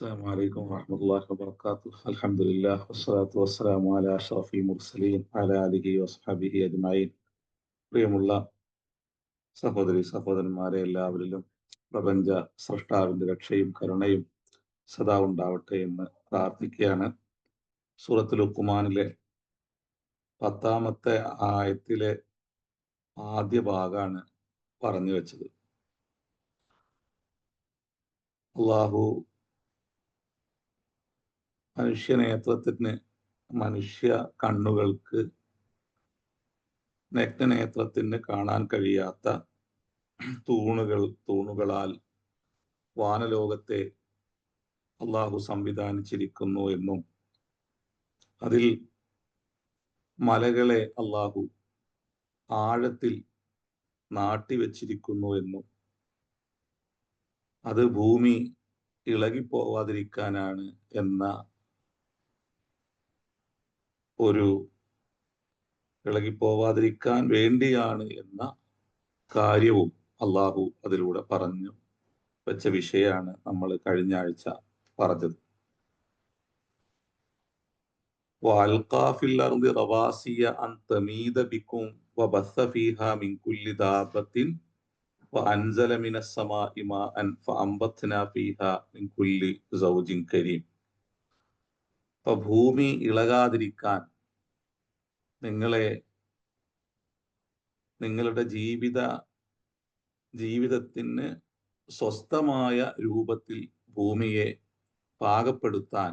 السلام عليكم ورحمة الله وبركاته. الحمد لله والصلاة والسلام على أشرف المرسلين على آله وصحبه أجمعين. പ്രിയമുള്ള സഹോദരി സഹോദരന്മാരെ, എല്ലാവരിലും പ്രപഞ്ച സൃഷ്ടാവിന്റെ രക്ഷയും കരുണയും സദാ ഉണ്ടാവട്ടെ എന്ന് പ്രാർത്ഥിക്കുകയാണ്. സൂറത്തുൽ ലുഖ്മാനിലെ 10-ാമത്തെ ആയത്തിലെ ആദ്യ ഭാഗമാണ് പറഞ്ഞു വെച്ചത്. അള്ളാഹു മനുഷ്യനേത്രത്തിന്, മനുഷ്യ കണ്ണുകൾക്ക്, നഗ്നനേത്രത്തിന് കാണാൻ കഴിയാത്ത തൂണുകളാൽ വാനലോകത്തെ അള്ളാഹു സംവിധാനിച്ചിരിക്കുന്നു എന്നും അതിൽ മലകളെ അള്ളാഹു ആഴത്തിൽ നാട്ടിവെച്ചിരിക്കുന്നു എന്നും അത് ഭൂമി ഇളകിപ്പോവാതിരിക്കാനാണ് എന്ന ഇളകിപ്പോവാതിരിക്കാൻ വേണ്ടിയാണ് എന്ന കാര്യവും അള്ളാഹു അതിലൂടെ പറഞ്ഞു വെച്ച വിഷയമാണ് നമ്മൾ കഴിഞ്ഞ ആഴ്ച പറഞ്ഞത്. وَأَلْقَى فِي الْأَرْضِ رَوَاسِيَ أَنْ تَمِيدَ بِكُمْ وَبَثَّ فِيهَا مِنْ كُلِّ دَابَّةٍ وَأَنْزَلَ مِنَ السَّمَاءِ مَاءً فَأَنْبَتْنَا فِيهَا مِنْ كُلِّ زَوْجٍ كَرِيمٍ. അപ്പൊ ഭൂമി ഇളകാതിരിക്കാൻ നിങ്ങളുടെ ജീവിതത്തിന് സ്വസ്ഥമായ രൂപത്തിൽ ഭൂമിയെ പാകപ്പെടുത്താൻ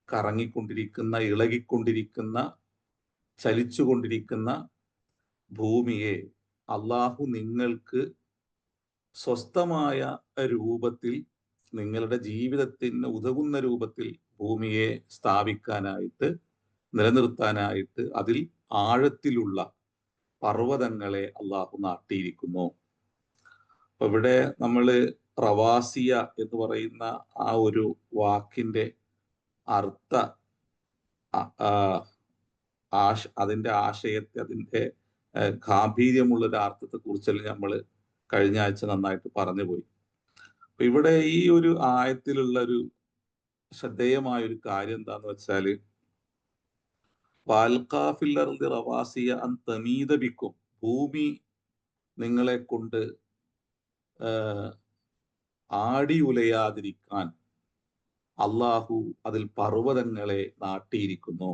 കറങ്ങിക്കൊണ്ടിരിക്കുന്ന, ഇളകിക്കൊണ്ടിരിക്കുന്ന, ചലിച്ചുകൊണ്ടിരിക്കുന്ന ഭൂമിയെ അള്ളാഹു നിങ്ങൾക്ക് സ്വസ്ഥമായ രൂപത്തിൽ, നിങ്ങളുടെ ജീവിതത്തിന് ഉതകുന്ന രൂപത്തിൽ ഭൂമിയെ സ്ഥാപിക്കാനായിട്ട്, നിലനിർത്താനായിട്ട് അതിൽ ആഴത്തിലുള്ള പർവ്വതങ്ങളെ അള്ളാഹു നാട്ടിയിരിക്കുന്നു. അപ്പൊ ഇവിടെ നമ്മൾ റവാസിയ എന്ന് പറയുന്ന ആ ഒരു വാക്കിന്റെ അതിന്റെ ആശയത്തെ, അതിന്റെ ഗാംഭീര്യമുള്ളൊരു അർത്ഥത്തെ കുറിച്ചെല്ലാം നമ്മൾ കഴിഞ്ഞ ആഴ്ച നന്നായിട്ട് പറഞ്ഞുപോയി. അപ്പൊ ഇവിടെ ഈ ഒരു ആയത്തിലുള്ള ഒരു ശ്രദ്ധേയമായ ഒരു കാര്യം എന്താന്ന് വെച്ചാല്, റവാസിയ അൻ തമീദ ബിക്കും, ഭൂമി നിങ്ങളെ കൊണ്ട് ആടി ഉലയാതിരിക്കാൻ അള്ളാഹു അതിൽ പർവ്വതങ്ങളെ നാട്ടിയിരിക്കുന്നു.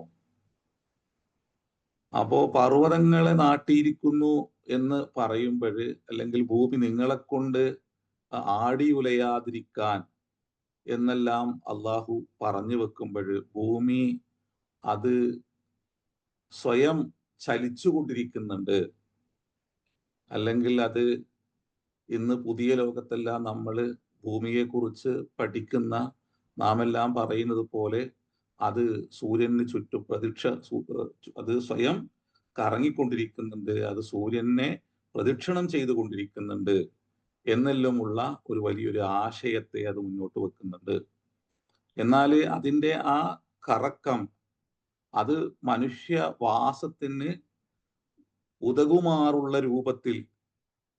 അപ്പോ പർവ്വതങ്ങളെ നാട്ടിയിരിക്കുന്നു എന്ന് പറയുമ്പോൾ, അല്ലെങ്കിൽ ഭൂമി നിങ്ങളെ കൊണ്ട് ആടി ഉലയാതിരിക്കാൻ എന്നെല്ലാം അള്ളാഹു പറഞ്ഞു വെക്കുമ്പോൾ, ഭൂമി അത് സ്വയം ചലിച്ചുകൊണ്ടിരിക്കുന്നുണ്ട്. അല്ലെങ്കിൽ അത് ഇന്ന് പുതിയ ലോകത്തെല്ലാം നമ്മൾ ഭൂമിയെ കുറിച്ച് പഠിക്കുന്ന നാമെല്ലാം പറയുന്നത് പോലെ അത് സൂര്യന് ചുറ്റും അത് സ്വയം കറങ്ങിക്കൊണ്ടിരിക്കുന്നുണ്ട്, അത് സൂര്യനെ പ്രദക്ഷിണം ചെയ്തുകൊണ്ടിരിക്കുന്നുണ്ട് എന്നെല്ലാമുള്ള ഒരു വലിയൊരു ആശയത്തെ അത് മുന്നോട്ട് വെക്കുന്നുണ്ട്. എന്നാൽ അതിൻ്റെ ആ കറക്കം അത് മനുഷ്യവാസത്തിന് ഉതകുമാറുള്ള രൂപത്തിൽ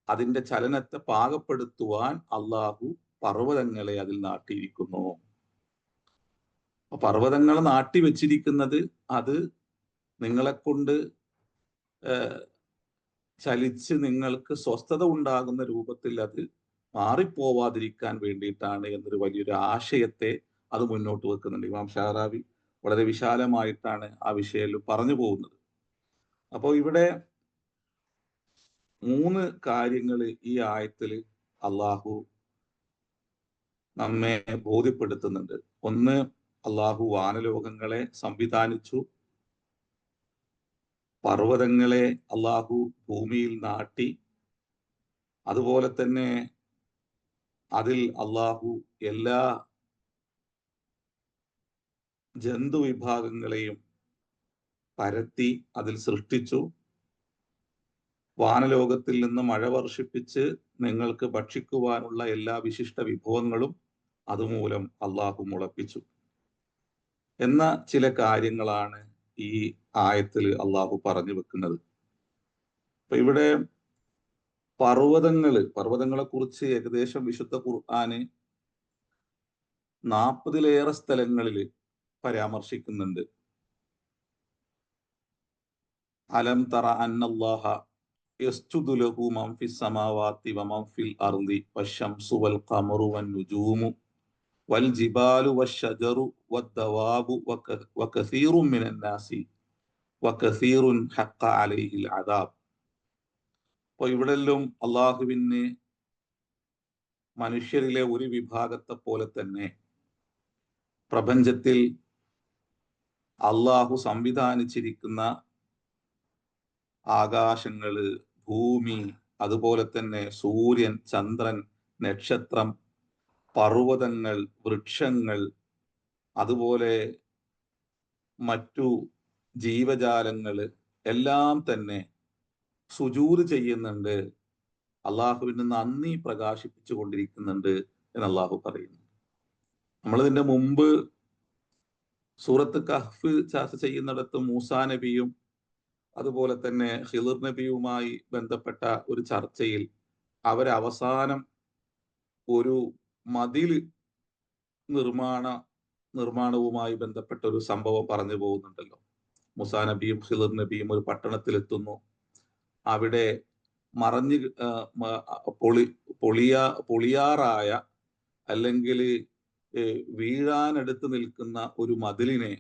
അതിന്റെ ചലനത്തെ പാകപ്പെടുത്തുവാൻ അള്ളാഹു പർവ്വതങ്ങളെ അതിൽ നാട്ടിയിരിക്കുന്നു. പർവ്വതങ്ങൾ നാട്ടി വെച്ചിരിക്കുന്നത് അത് നിങ്ങളെ കൊണ്ട് ചലിച്ച് നിങ്ങൾക്ക് സ്വസ്ഥത ഉണ്ടാകുന്ന രൂപത്തിൽ അത് മാറിപ്പോവാതിരിക്കാൻ വേണ്ടിയിട്ടാണ് എന്നൊരു വലിയൊരു ആശയത്തെ അത് മുന്നോട്ട് വെക്കുന്നുണ്ട്. ഇമാം ഷാറാബി വളരെ വിശാലമായിട്ടാണ് ആ വിഷയം പറഞ്ഞു പോകുന്നത്. അപ്പോൾ ഇവിടെ 3 കാര്യങ്ങൾ ഈ ആയത്തിൽ അള്ളാഹു നമ്മെ ബോധ്യപ്പെടുത്തുന്നുണ്ട്. ഒന്ന്, അള്ളാഹു വാനലോകങ്ങളെ സംവിധാനിച്ചു, പർവ്വതങ്ങളെ അള്ളാഹു ഭൂമിയിൽ നാട്ടി, അതുപോലെ തന്നെ അതിൽ അള്ളാഹു എല്ലാ ജന്തു വിഭാഗങ്ങളെയും പരത്തി അതിൽ സൃഷ്ടിച്ചു. വാനലോകത്തിൽ നിന്ന് മഴ വർഷിപ്പിച്ച് നിങ്ങൾക്ക് ഭക്ഷിക്കുവാനുള്ള എല്ലാ വിശിഷ്ട വിഭവങ്ങളും അതുമൂലം അള്ളാഹു മുളപ്പിച്ചു എന്ന ചില കാര്യങ്ങളാണ് ഈ ആയത്തിൽ അള്ളാഹു പറഞ്ഞു വെക്കുന്നത്. അപ്പൊ ഇവിടെ പർവ്വതങ്ങളെ കുറിച്ച് ഏകദേശം വിശുദ്ധ ഖുർആന് 40-ലേറെ സ്ഥലങ്ങളിൽ പരാമർശിക്കുന്നുണ്ട്. അലം തറ അന്നല്ലാഹ യസ്ജുദു ലഹു മൻ ഫിസ് സമാവാതി വമൻ ഫിൽ അർളി വശംസു വൽ ഖമറു വൻ നുജൂമു വൽ ജിബാലു വശജറു വദ്ദവാബു വകസീറുൻ മിനൻ നാസി വകസീറുൻ ഹഖ അലൈഹിൽ അദാബ്. അപ്പോൾ ഇവിടെല്ലാം അള്ളാഹുവിന് മനുഷ്യരിലെ ഒരു വിഭാഗത്തെ പോലെ തന്നെ പ്രപഞ്ചത്തിൽ അള്ളാഹു സംവിധാനിച്ചിരിക്കുന്ന ആകാശങ്ങള്, ഭൂമി, അതുപോലെ തന്നെ സൂര്യൻ, ചന്ദ്രൻ, നക്ഷത്രം, പർവ്വതങ്ങൾ, വൃക്ഷങ്ങൾ, അതുപോലെ മറ്റു ജീവജാലങ്ങള് എല്ലാം തന്നെ സുജൂദ് ചെയ്യുന്നുണ്ട്, അള്ളാഹുവിന് നന്ദി പ്രകാശിപ്പിച്ചു കൊണ്ടിരിക്കുന്നുണ്ട് എന്ന് അള്ളാഹു പറയുന്നു. നമ്മളിതിന്റെ മുമ്പ് സൂറത്ത് കഹ്ഫ് ചർച്ച ചെയ്യുന്നിടത്ത് മൂസാ നബിയും അതുപോലെ തന്നെ ഖിളിർ നബിയുമായി ബന്ധപ്പെട്ട ഒരു ചർച്ചയിൽ അവരവസാനം ഒരു മതിൽ നിർമ്മാണവുമായി ബന്ധപ്പെട്ട ഒരു സംഭവം പറഞ്ഞു പോകുന്നുണ്ടല്ലോ. മൂസാ നബിയും ഖിളിർ നബിയും ഒരു പട്ടണത്തിലെത്തുന്നു. അവിടെ മറഞ്ഞു പൊളിയാറായ അല്ലെങ്കിൽ വീഴാനടുത്ത് നിൽക്കുന്ന ഒരു മതിലിനെ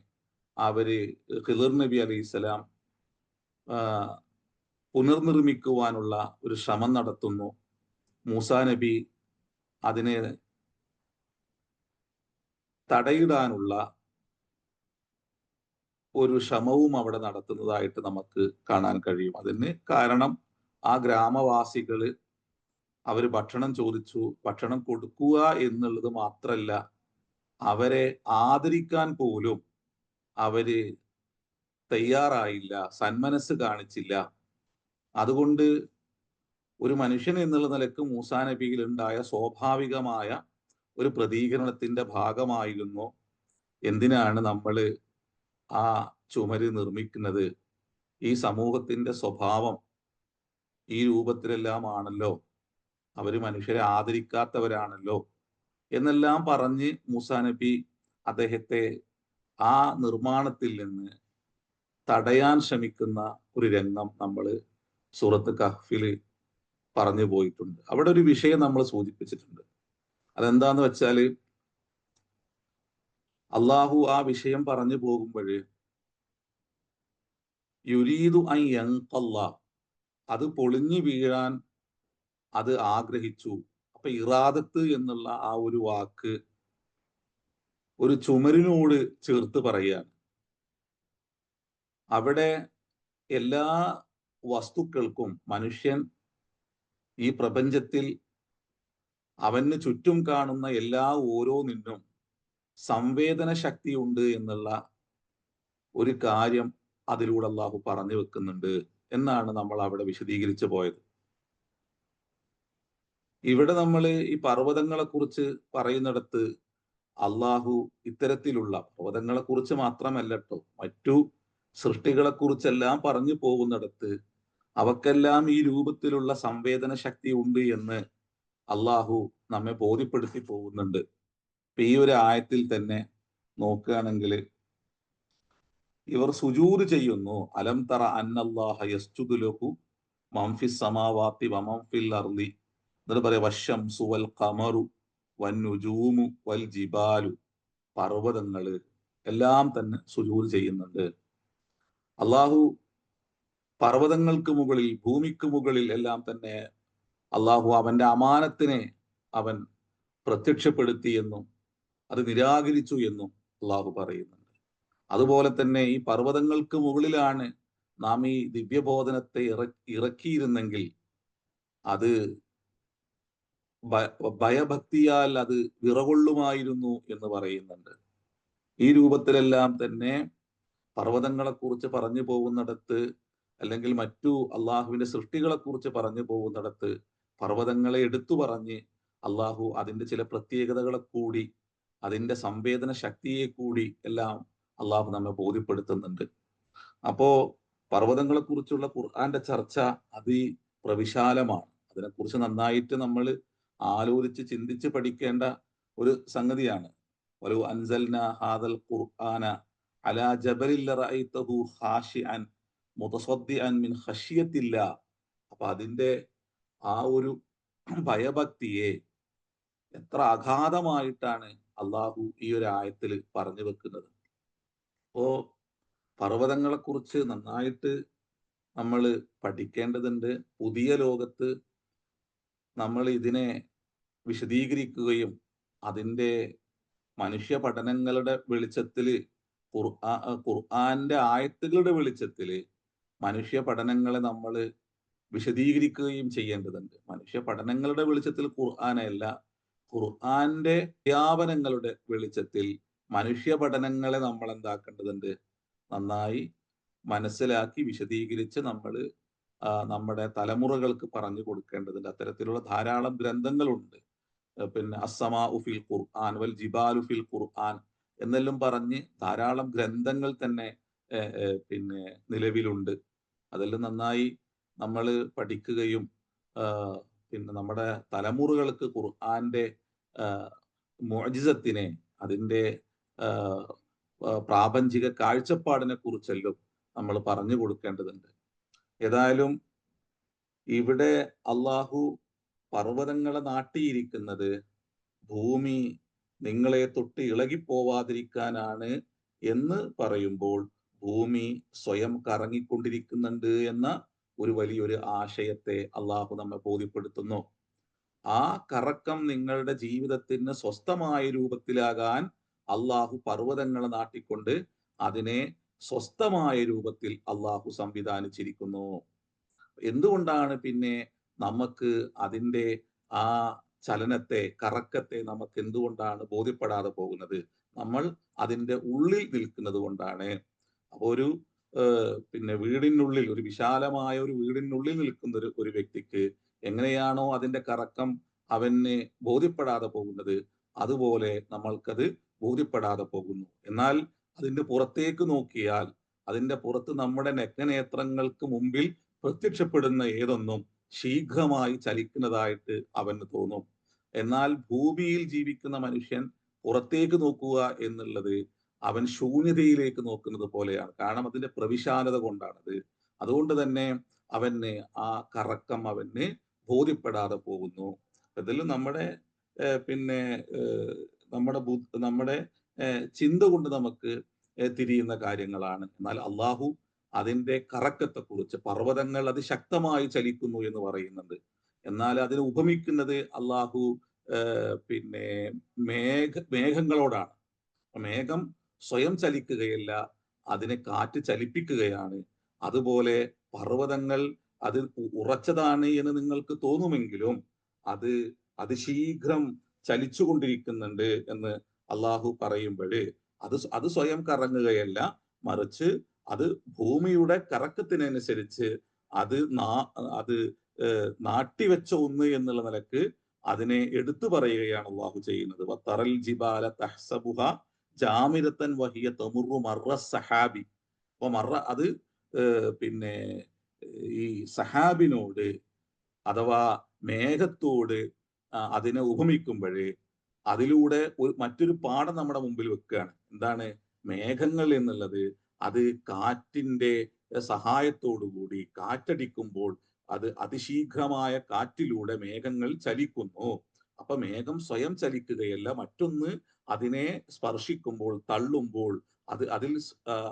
അവര് ഖിളിർ നബി അലൈഹിസ്സലാം പുനർനിർമ്മിക്കുവാനുള്ള ഒരു ശ്രമം നടത്തുന്നു. മൂസാ നബി അതിനെ തടയിടാനുള്ള ഒരു ശ്രമവും അവിടെ നടത്തുന്നതായിട്ട് നമുക്ക് കാണാൻ കഴിയും. അതിന് കാരണം ആ ഗ്രാമവാസികള് അവര് ഭക്ഷണം ചോദിച്ചു. ഭക്ഷണം കൊടുക്കുക എന്നുള്ളത് മാത്രല്ല, അവരെ ആദരിക്കാൻ പോലും അവര് തയ്യാറായില്ല, സന്മനസ് കാണിച്ചില്ല. അതുകൊണ്ട് ഒരു മനുഷ്യൻ എന്നുള്ള നിലക്ക് മൂസാ നബിയിൽ ഉണ്ടായ സ്വാഭാവികമായ ഒരു പ്രതികരണത്തിന്റെ ഭാഗമായിരുന്നു, എന്തിനാണ് നമ്മൾ ആ ചുമര് നിർമ്മിക്കുന്നത്? ഈ സമൂഹത്തിന്റെ സ്വഭാവം ഈ രൂപത്തിലെല്ലാം ആണല്ലോ, അവര് മനുഷ്യരെ ആദരിക്കാത്തവരാണല്ലോ എന്നെല്ലാം പറഞ്ഞ് മൂസാ നബി അദ്ദേഹത്തെ ആ നിർമ്മാണത്തിൽ നിന്ന് തടയാൻ ശ്രമിക്കുന്ന ഒരു രംഗം നമ്മൾ സൂറത്ത് കഹ്ഫിൽ പറഞ്ഞു പോയിട്ടുണ്ട്. അവിടെ ഒരു വിഷയം നമ്മൾ സൂചിപ്പിച്ചിട്ടുണ്ട്. അതെന്താന്ന് വെച്ചാല്, അള്ളാഹു ആ വിഷയം പറഞ്ഞു പോകുമ്പോൾ യുരീദു അൻ യൻഖല്ല, അത് പൊളിഞ്ഞു വീഴാൻ അത് ആഗ്രഹിച്ചു. അപ്പൊ ഇറാദത്ത് എന്നുള്ള ആ ഒരു വാക്ക് ഒരു ചുമരിനോട് ചേർത്ത് പറയുകയാണ്. അവിടെ എല്ലാ വസ്തുക്കൾക്കും, മനുഷ്യൻ ഈ പ്രപഞ്ചത്തിൽ അവന് ചുറ്റും കാണുന്ന എല്ലാ ഓരോന്നിനും സംവേദന ശക്തിയുണ്ട് എന്നുള്ള ഒരു കാര്യം അതിലൂടെ അള്ളാഹു പറഞ്ഞു വെക്കുന്നുണ്ട് എന്നാണ് നമ്മൾ അവിടെ വിശദീകരിച്ചു പോയത്. ഇവിടെ നമ്മൾ ഈ പർവ്വതങ്ങളെ കുറിച്ച് പറയുന്നിടത്ത് അള്ളാഹു ഇത്തരത്തിലുള്ള പർവ്വതങ്ങളെ കുറിച്ച് മാത്രമല്ല കേട്ടോ, മറ്റു സൃഷ്ടികളെ കുറിച്ചെല്ലാം പറഞ്ഞു പോകുന്നിടത്ത് അവക്കെല്ലാം ഈ രൂപത്തിലുള്ള സംവേദന ശക്തി ഉണ്ട് എന്ന് അള്ളാഹു നമ്മെ ബോധ്യപ്പെടുത്തി പോകുന്നുണ്ട്. ഇപ്പൊ ഈ ഒരു ആയത്തിൽ തന്നെ നോക്കുകയാണെങ്കിൽ ഇവർ സുജൂദ് ചെയ്യുന്നു. അലം തറ അന്നല്ലാഹ യസ്ജുദു ലഹു മൻ ഫിസ് സമാവാതി വമൻ ഫിൽ അർളി, എന്നിട്ട് പറയാം വശംസു വൽ ഖമറു വൻ നുജൂമു വൽ ജിബാലു, പർവ്വതങ്ങള് എല്ലാം തന്നെ സുജൂദ് ചെയ്യുന്നുണ്ട്. അള്ളാഹു പർവ്വതങ്ങൾക്ക് മുകളിൽ, ഭൂമിക്ക് മുകളിൽ എല്ലാം തന്നെ അള്ളാഹു അവന്റെ അമാനത്തിനെ അവൻ പ്രത്യക്ഷപ്പെടുത്തി എന്നും അത് നിരാകരിച്ചു എന്നും അള്ളാഹു പറയുന്നുണ്ട്. അതുപോലെ തന്നെ ഈ പർവ്വതങ്ങൾക്ക് മുകളിലാണ് നാം ഈ ദിവ്യബോധനത്തെ ഇറക്കിയിരുന്നെങ്കിൽ അത് ഭയഭക്തിയാൽ അത് വിറകൊള്ളുമായിരുന്നു എന്ന് പറയുന്നുണ്ട്. ഈ രൂപത്തിലെല്ലാം തന്നെ പർവ്വതങ്ങളെ കുറിച്ച് പറഞ്ഞു പോകുന്നിടത്ത്, അല്ലെങ്കിൽ മറ്റു അള്ളാഹുവിന്റെ സൃഷ്ടികളെ കുറിച്ച് പറഞ്ഞു പോകുന്നിടത്ത് പർവ്വതങ്ങളെ എടുത്തു പറഞ്ഞ് അള്ളാഹു അതിന്റെ ചില പ്രത്യേകതകളെ കൂടി, അതിന്റെ സംവേദന ശക്തിയെ കൂടി എല്ലാം അള്ളാഹു നമ്മെ ബോധ്യപ്പെടുത്തുന്നുണ്ട്. അപ്പോ പർവ്വതങ്ങളെ കുറിച്ചുള്ള ഖുർആന്റെ ചർച്ച അതിപ്രവിശാലമാണ്. അതിനെക്കുറിച്ച് നന്നായിട്ട് നമ്മൾ ആലോചിച്ച് ചിന്തിച്ച് പഠിക്കേണ്ട ഒരു സംഗതിയാണ്. വലൗ അൻസൽനാ ഹാദൽ ഖുർആന അലാ ജബലിൻ ലറഅയ്തഹു ഖാശിഅൻ മുതസദ്ദിഅൻ മിൻ ഖശിയത്തില്ലാ. അപ്പൊ അതിന്റെ ആ ഒരു ഭയഭക്തിയെ എത്ര അഗാധമായിട്ടാണ് അള്ളാഹു ഈ ഒരു ആയത്തിൽ പറഞ്ഞു വെക്കുന്നത്. അപ്പോ പർവ്വതങ്ങളെ കുറിച്ച് നന്നായിട്ട് നമ്മൾ പഠിക്കേണ്ടതുണ്ട്. പുതിയ ലോകത്ത് നമ്മൾ ഇതിനെ വിശദീകരിക്കുകയും അതിൻ്റെ മനുഷ്യ പഠനങ്ങളുടെ വെളിച്ചത്തില് ഖുർആന്റെ ആയത്തുകളുടെ വെളിച്ചത്തില് മനുഷ്യ പഠനങ്ങളെ നമ്മൾ വിശദീകരിക്കുകയും ചെയ്യേണ്ടതുണ്ട്. മനുഷ്യ പഠനങ്ങളുടെ വെളിച്ചത്തിൽ ഖുർആനല്ല, ഖുർആന്റെ അധ്യാപനങ്ങളുടെ വെളിച്ചത്തിൽ മനുഷ്യ പഠനങ്ങളെ നമ്മൾ എന്താക്കേണ്ടതുണ്ട്, നന്നായി മനസ്സിലാക്കി വിശദീകരിച്ച് നമ്മൾ നമ്മുടെ തലമുറകൾക്ക് പറഞ്ഞു കൊടുക്കേണ്ടതുണ്ട്. അത്തരത്തിലുള്ള ധാരാളം ഗ്രന്ഥങ്ങളുണ്ട്. പിന്നെ അസ്സമാ ഉഫിൽ ഖുർആൻ വൽ ജിബാലു ഫിൽ ഖുർആൻ എന്നെല്ലാം പറഞ്ഞ് ധാരാളം ഗ്രന്ഥങ്ങൾ തന്നെ പിന്നെ നിലവിലുണ്ട്. അതെല്ലാം നന്നായി നമ്മൾ പഠിക്കുകയും പിന്നെ നമ്മുടെ തലമുറകൾക്ക് ഖുർആന്റെ മുഅ്ജിസത്തിനെ, അതിൻ്റെ പ്രാപഞ്ചിക കാഴ്ചപ്പാടിനെ കുറിച്ചെല്ലാം നമ്മൾ പറഞ്ഞു കൊടുക്കേണ്ടതുണ്ട്. ഏതായാലും ഇവിടെ അള്ളാഹു പർവ്വതങ്ങളെ നാട്ടിയിരിക്കുന്നത് ഭൂമി നിങ്ങളെ തൊട്ട് ഇളകിപ്പോവാതിരിക്കാനാണ് എന്ന് പറയുമ്പോൾ ഭൂമി സ്വയം കറങ്ങിക്കൊണ്ടിരിക്കുന്നുണ്ട് എന്ന ഒരു വലിയൊരു ആശയത്തെ അള്ളാഹു നമ്മെ ബോധ്യപ്പെടുത്തുന്നു. ആ കറക്കം നിങ്ങളുടെ ജീവിതത്തിന് സ്വസ്ഥമായ രൂപത്തിലാകാൻ അള്ളാഹു പർവ്വതങ്ങളെ നാട്ടിക്കൊണ്ട് അതിനെ സ്വസ്ഥമായ രൂപത്തിൽ അള്ളാഹു സംവിധാനിച്ചിരിക്കുന്നു. എന്തുകൊണ്ടാണ് പിന്നെ നമുക്ക് അതിൻ്റെ ആ ചലനത്തെ, കറക്കത്തെ നമുക്ക് എന്തുകൊണ്ടാണ് ബോധ്യപ്പെടാതെ പോകുന്നത്? നമ്മൾ അതിൻ്റെ ഉള്ളിൽ നിൽക്കുന്നത് കൊണ്ടാണ്. അപ്പൊ ഒരു പിന്നെ വീടിനുള്ളിൽ, ഒരു വിശാലമായ ഒരു വീടിനുള്ളിൽ നിൽക്കുന്ന ഒരു വ്യക്തിക്ക് എങ്ങനെയാണോ അതിന്റെ കറക്കം അവന് ബോധ്യപ്പെടാതെ പോകുന്നത്, അതുപോലെ നമ്മൾക്കത് ബോധ്യപ്പെടാതെ പോകുന്നു. എന്നാൽ അതിന്റെ പുറത്തേക്ക് നോക്കിയാൽ, അതിന്റെ പുറത്ത് നമ്മുടെ നഗ്നനേത്രങ്ങൾക്ക് മുമ്പിൽ പ്രത്യക്ഷപ്പെടുന്ന ഏതൊന്നും ശീഘ്രമായി ചലിക്കുന്നതായിട്ട് അവന് തോന്നും. എന്നാൽ ഭൂമിയിൽ ജീവിക്കുന്ന മനുഷ്യൻ പുറത്തേക്ക് നോക്കുക എന്നുള്ളത് അവൻ ശൂന്യതയിലേക്ക് നോക്കുന്നത് പോലെയാണ്. കാരണം അതിന്റെ പ്രവിശാലത കൊണ്ടാണത്. അതുകൊണ്ട് തന്നെ അവന് ആ കറക്കം അവന് ബോധ്യപ്പെടാതെ പോകുന്നു. ഇതിൽ നമ്മുടെ പിന്നെ നമ്മുടെ ചിന്ത കൊണ്ട് നമുക്ക് തിരിയുന്ന കാര്യങ്ങളാണ്. എന്നാൽ അള്ളാഹു അതിന്റെ കറക്കത്തെക്കുറിച്ച്, പർവ്വതങ്ങൾ അതിശക്തമായി ചലിക്കുന്നു എന്ന് പറയുന്നുണ്ട്. എന്നാൽ അതിനെ ഉപമിക്കുന്നത് അള്ളാഹു പിന്നെ മേഘങ്ങളോടാണ്. മേഘം സ്വയം ചലിക്കുകയല്ല, അതിനെ കാറ്റ് ചലിപ്പിക്കുകയാണ്. അതുപോലെ പർവ്വതങ്ങൾ അത് ഉറച്ചതാണ് എന്ന് നിങ്ങൾക്ക് തോന്നുമെങ്കിലും അത് അതിശീഘ്രം ചലിച്ചുകൊണ്ടിരിക്കുന്നുണ്ട് എന്ന് അള്ളാഹു പറയുമ്പോൾ അത് സ്വയം കറങ്ങുകയല്ല, മറിച്ച് അത് ഭൂമിയുടെ കറക്കത്തിനനുസരിച്ച് അത് അത് നാട്ടിവെച്ച ഒന്ന് എന്നുള്ള നിലക്ക് അതിനെ എടുത്തു പറയുകയാണ് അള്ളാഹു ചെയ്യുന്നത്. വത്തറൽ ജിബാല തഹ്സബുഹ ജാമിദത്തൻ വഹിയ തമുറു മർറ സഹാബി. അപ്പൊ മർറ അത് പിന്നെ ഈ സഹാബിനോട് അഥവാ മേഘത്തോട് അതിനെ ഉപമിക്കുമ്പോഴേ അതിലൂടെ മറ്റൊരു പാഠം നമ്മുടെ മുമ്പിൽ വെക്കുകയാണ്. എന്താണ്? മേഘങ്ങൾ എന്നുള്ളത് അത് കാറ്റിന്റെ സഹായത്തോടുകൂടി കാറ്റടിക്കുമ്പോൾ അത് അതിശീഘ്രമായ കാറ്റിലൂടെ മേഘങ്ങൾ ചലിക്കുന്നു. അപ്പൊ മേഘം സ്വയം ചലിക്കുകയല്ല, മറ്റൊന്ന് അതിനെ സ്പർശിക്കുമ്പോൾ, തള്ളുമ്പോൾ,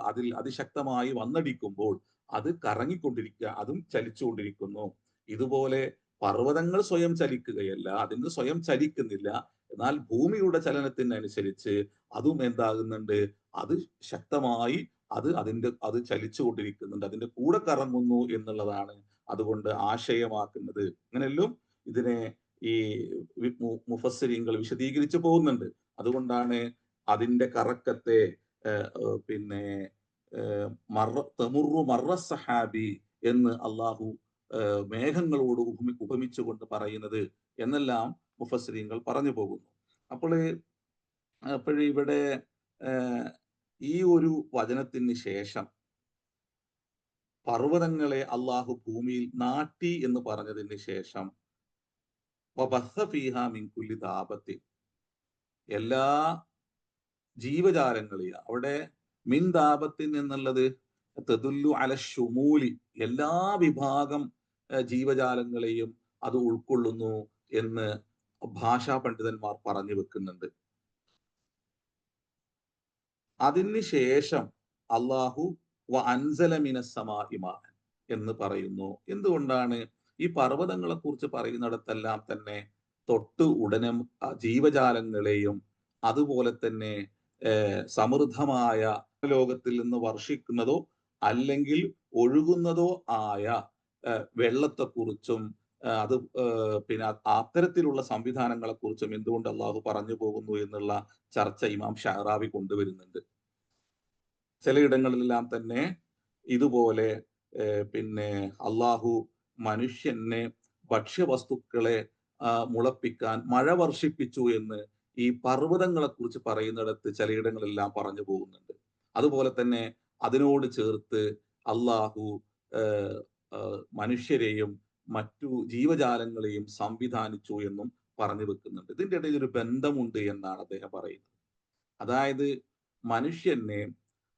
അതിൽ അതിശക്തമായി വന്നടിക്കുമ്പോൾ അത് കറങ്ങിക്കൊണ്ടിരിക്കുക, അതും ചലിച്ചുകൊണ്ടിരിക്കുന്നു. ഇതുപോലെ പർവ്വതങ്ങൾ സ്വയം ചലിക്കുകയല്ല, അതിന് സ്വയം ചലിക്കുന്നില്ല. എന്നാൽ ഭൂമിയുടെ ചലനത്തിനനുസരിച്ച് അതും എന്താകുന്നുണ്ട്? അത് ശക്തമായി അത് ചലിച്ചുകൊണ്ടിരിക്കുന്നുണ്ട്, അതിന്റെ കൂടെ കറങ്ങുന്നു എന്നുള്ളതാണ് അതുകൊണ്ട് ആശയമാക്കുന്നത്. അങ്ങനെയല്ലോ ഇതിനെ ഈ മുഫസ്സിരീങ്ങൾ വിശദീകരിച്ചു പോകുന്നുണ്ട്. അതുകൊണ്ടാണ് അതിന്റെ കറക്കത്തെ പിന്നെ മർറ സഹാബി എന്ന് അള്ളാഹു മേഘങ്ങളോട് ഉപമിച്ചുകൊണ്ട് പറയുന്നത് എന്നെല്ലാം മുഫസ്സിരീങ്ങൾ പറഞ്ഞു പോകുന്നു. അപ്പോഴിവിടെ ഈ ഒരു വചനത്തിന് ശേഷം പർവ്വതങ്ങളെ അള്ളാഹു ഭൂമിയിൽ നാട്ടി എന്ന് പറഞ്ഞതിന് ശേഷം എല്ലാ ജീവജാലങ്ങളിൽ അവിടെ മിൻ ദാബത്തിൻ എന്നുള്ളത് തദുല്ലു അല ഷുമൂലി, എല്ലാ വിഭാഗം ജീവജാലങ്ങളെയും അത് ഉൾക്കൊള്ളുന്നു എന്ന് ഭാഷാ പണ്ഡിതന്മാർ പറഞ്ഞു വെക്കുന്നുണ്ട്. അതിന് ശേഷം അള്ളാഹു വ അൻസല മിനസ് സമാഇ മാഅൻ എന്ന് പറയുന്നു. എന്തുകൊണ്ടാണ് ഈ പർവ്വതങ്ങളെ കുറിച്ച് പറയുന്നിടത്തെല്ലാം തന്നെ തൊട്ട് ഉടനെ ജീവജാലങ്ങളെയും അതുപോലെ തന്നെ സമൃദ്ധമായ ലോകത്തിൽ നിന്ന് വർഷിക്കുന്നതോ അല്ലെങ്കിൽ ഒഴുകുന്നതോ ആയ വെള്ളത്തെക്കുറിച്ചും അത് പിന്നെ അത്തരത്തിലുള്ള സംവിധാനങ്ങളെ കുറിച്ചും എന്തുകൊണ്ട് അള്ളാഹു പറഞ്ഞു പോകുന്നു എന്നുള്ള ചർച്ച ഇമാം ഷഅറാവി കൊണ്ടുവരുന്നുണ്ട്. ചിലയിടങ്ങളിലെല്ലാം തന്നെ ഇതുപോലെ പിന്നെ അള്ളാഹു മനുഷ്യനെ ഭക്ഷ്യവസ്തുക്കളെ മുളപ്പിക്കാൻ മഴ വർഷിപ്പിച്ചു എന്ന് ഈ പർവ്വതങ്ങളെ കുറിച്ച് പറയുന്നിടത്ത് ചിലയിടങ്ങളെല്ലാം പറഞ്ഞു പോകുന്നുണ്ട്. അതുപോലെ തന്നെ അതിനോട് ചേർത്ത് അള്ളാഹു മനുഷ്യരെയും മറ്റു ജീവജാലങ്ങളെയും സംവിധാനിച്ചു എന്നും പറഞ്ഞു വെക്കുന്നുണ്ട്. ഇതിന്റെ ഇടയിൽ ഒരു ബന്ധമുണ്ട് എന്നാണ് അദ്ദേഹം പറയുന്നത്. അതായത് മനുഷ്യനെ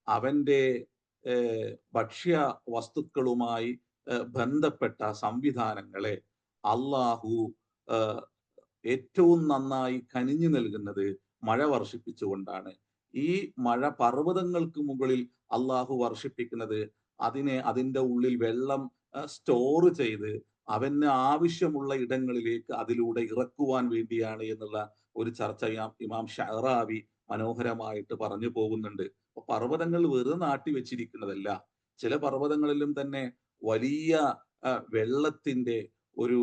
അവന്റെ ഭക്ഷ്യ വസ്തുക്കളുമായി ബന്ധപ്പെട്ട സംവിധാനങ്ങളെ അള്ളാഹു ഏറ്റവും നന്നായി കനിഞ്ഞു നൽകുന്നത് മഴ വർഷിപ്പിച്ചുകൊണ്ടാണ്. ഈ മഴ പർവ്വതങ്ങൾക്ക് മുകളിൽ അള്ളാഹു വർഷിപ്പിക്കുന്നത് അതിന്റെ ഉള്ളിൽ വെള്ളം സ്റ്റോർ ചെയ്ത് അവന് ആവശ്യമുള്ള ഇടങ്ങളിലേക്ക് അതിലൂടെ ഇറക്കുവാൻ വേണ്ടിയാണ് എന്നുള്ള ഒരു ചർച്ച ഇമാം ഷഅറാവി മനോഹരമായിട്ട് പറഞ്ഞു പോകുന്നുണ്ട്. പർവ്വതങ്ങൾ വെറുതെ നാട്ടി വെച്ചിരിക്കുന്നതല്ല. ചില പർവ്വതങ്ങളിലും തന്നെ വലിയ വെള്ളത്തിന്റെ ഒരു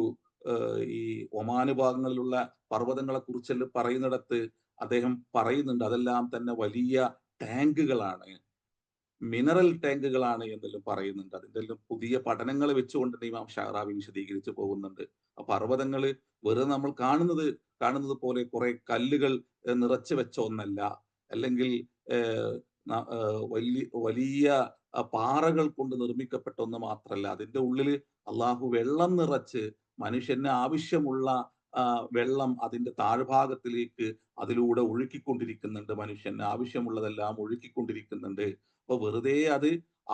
ഈ ഒമാന് ഭാഗങ്ങളിലുള്ള പർവ്വതങ്ങളെ കുറിച്ച് പറയുന്നിടത്ത് അദ്ദേഹം പറയുന്നുണ്ട് അതെല്ലാം തന്നെ വലിയ ടാങ്കുകളാണ്, മിനറൽ ടാങ്കുകളാണ് എന്നെല്ലാം പറയുന്നുണ്ട്. അതിന്റെ എല്ലാം പുതിയ പഠനങ്ങൾ വെച്ചുകൊണ്ട് ഇമാം ഷഅറാവി വിശദീകരിച്ചു പോകുന്നുണ്ട്. പർവ്വതങ്ങൾ വെറുതെ നമ്മൾ കാണുന്നത് പോലെ കുറെ കല്ലുകൾ നിറച്ചു വെച്ച ഒന്നല്ല, അല്ലെങ്കിൽ വലിയ പാറകൾ കൊണ്ട് നിർമ്മിക്കപ്പെട്ട ഒന്ന് മാത്രമല്ല. അതിന്റെ ഉള്ളിൽ അള്ളാഹു വെള്ളം നിറച്ച് മനുഷ്യന് ആവശ്യമുള്ള വെള്ളം അതിന്റെ താഴ്ഭാഗത്തിലേക്ക് അതിലൂടെ ഒഴുക്കിക്കൊണ്ടിരിക്കുന്നുണ്ട്. മനുഷ്യന് ആവശ്യമുള്ളതെല്ലാം ഒഴുക്കിക്കൊണ്ടിരിക്കുന്നുണ്ട്. അപ്പൊ വെറുതെ അത്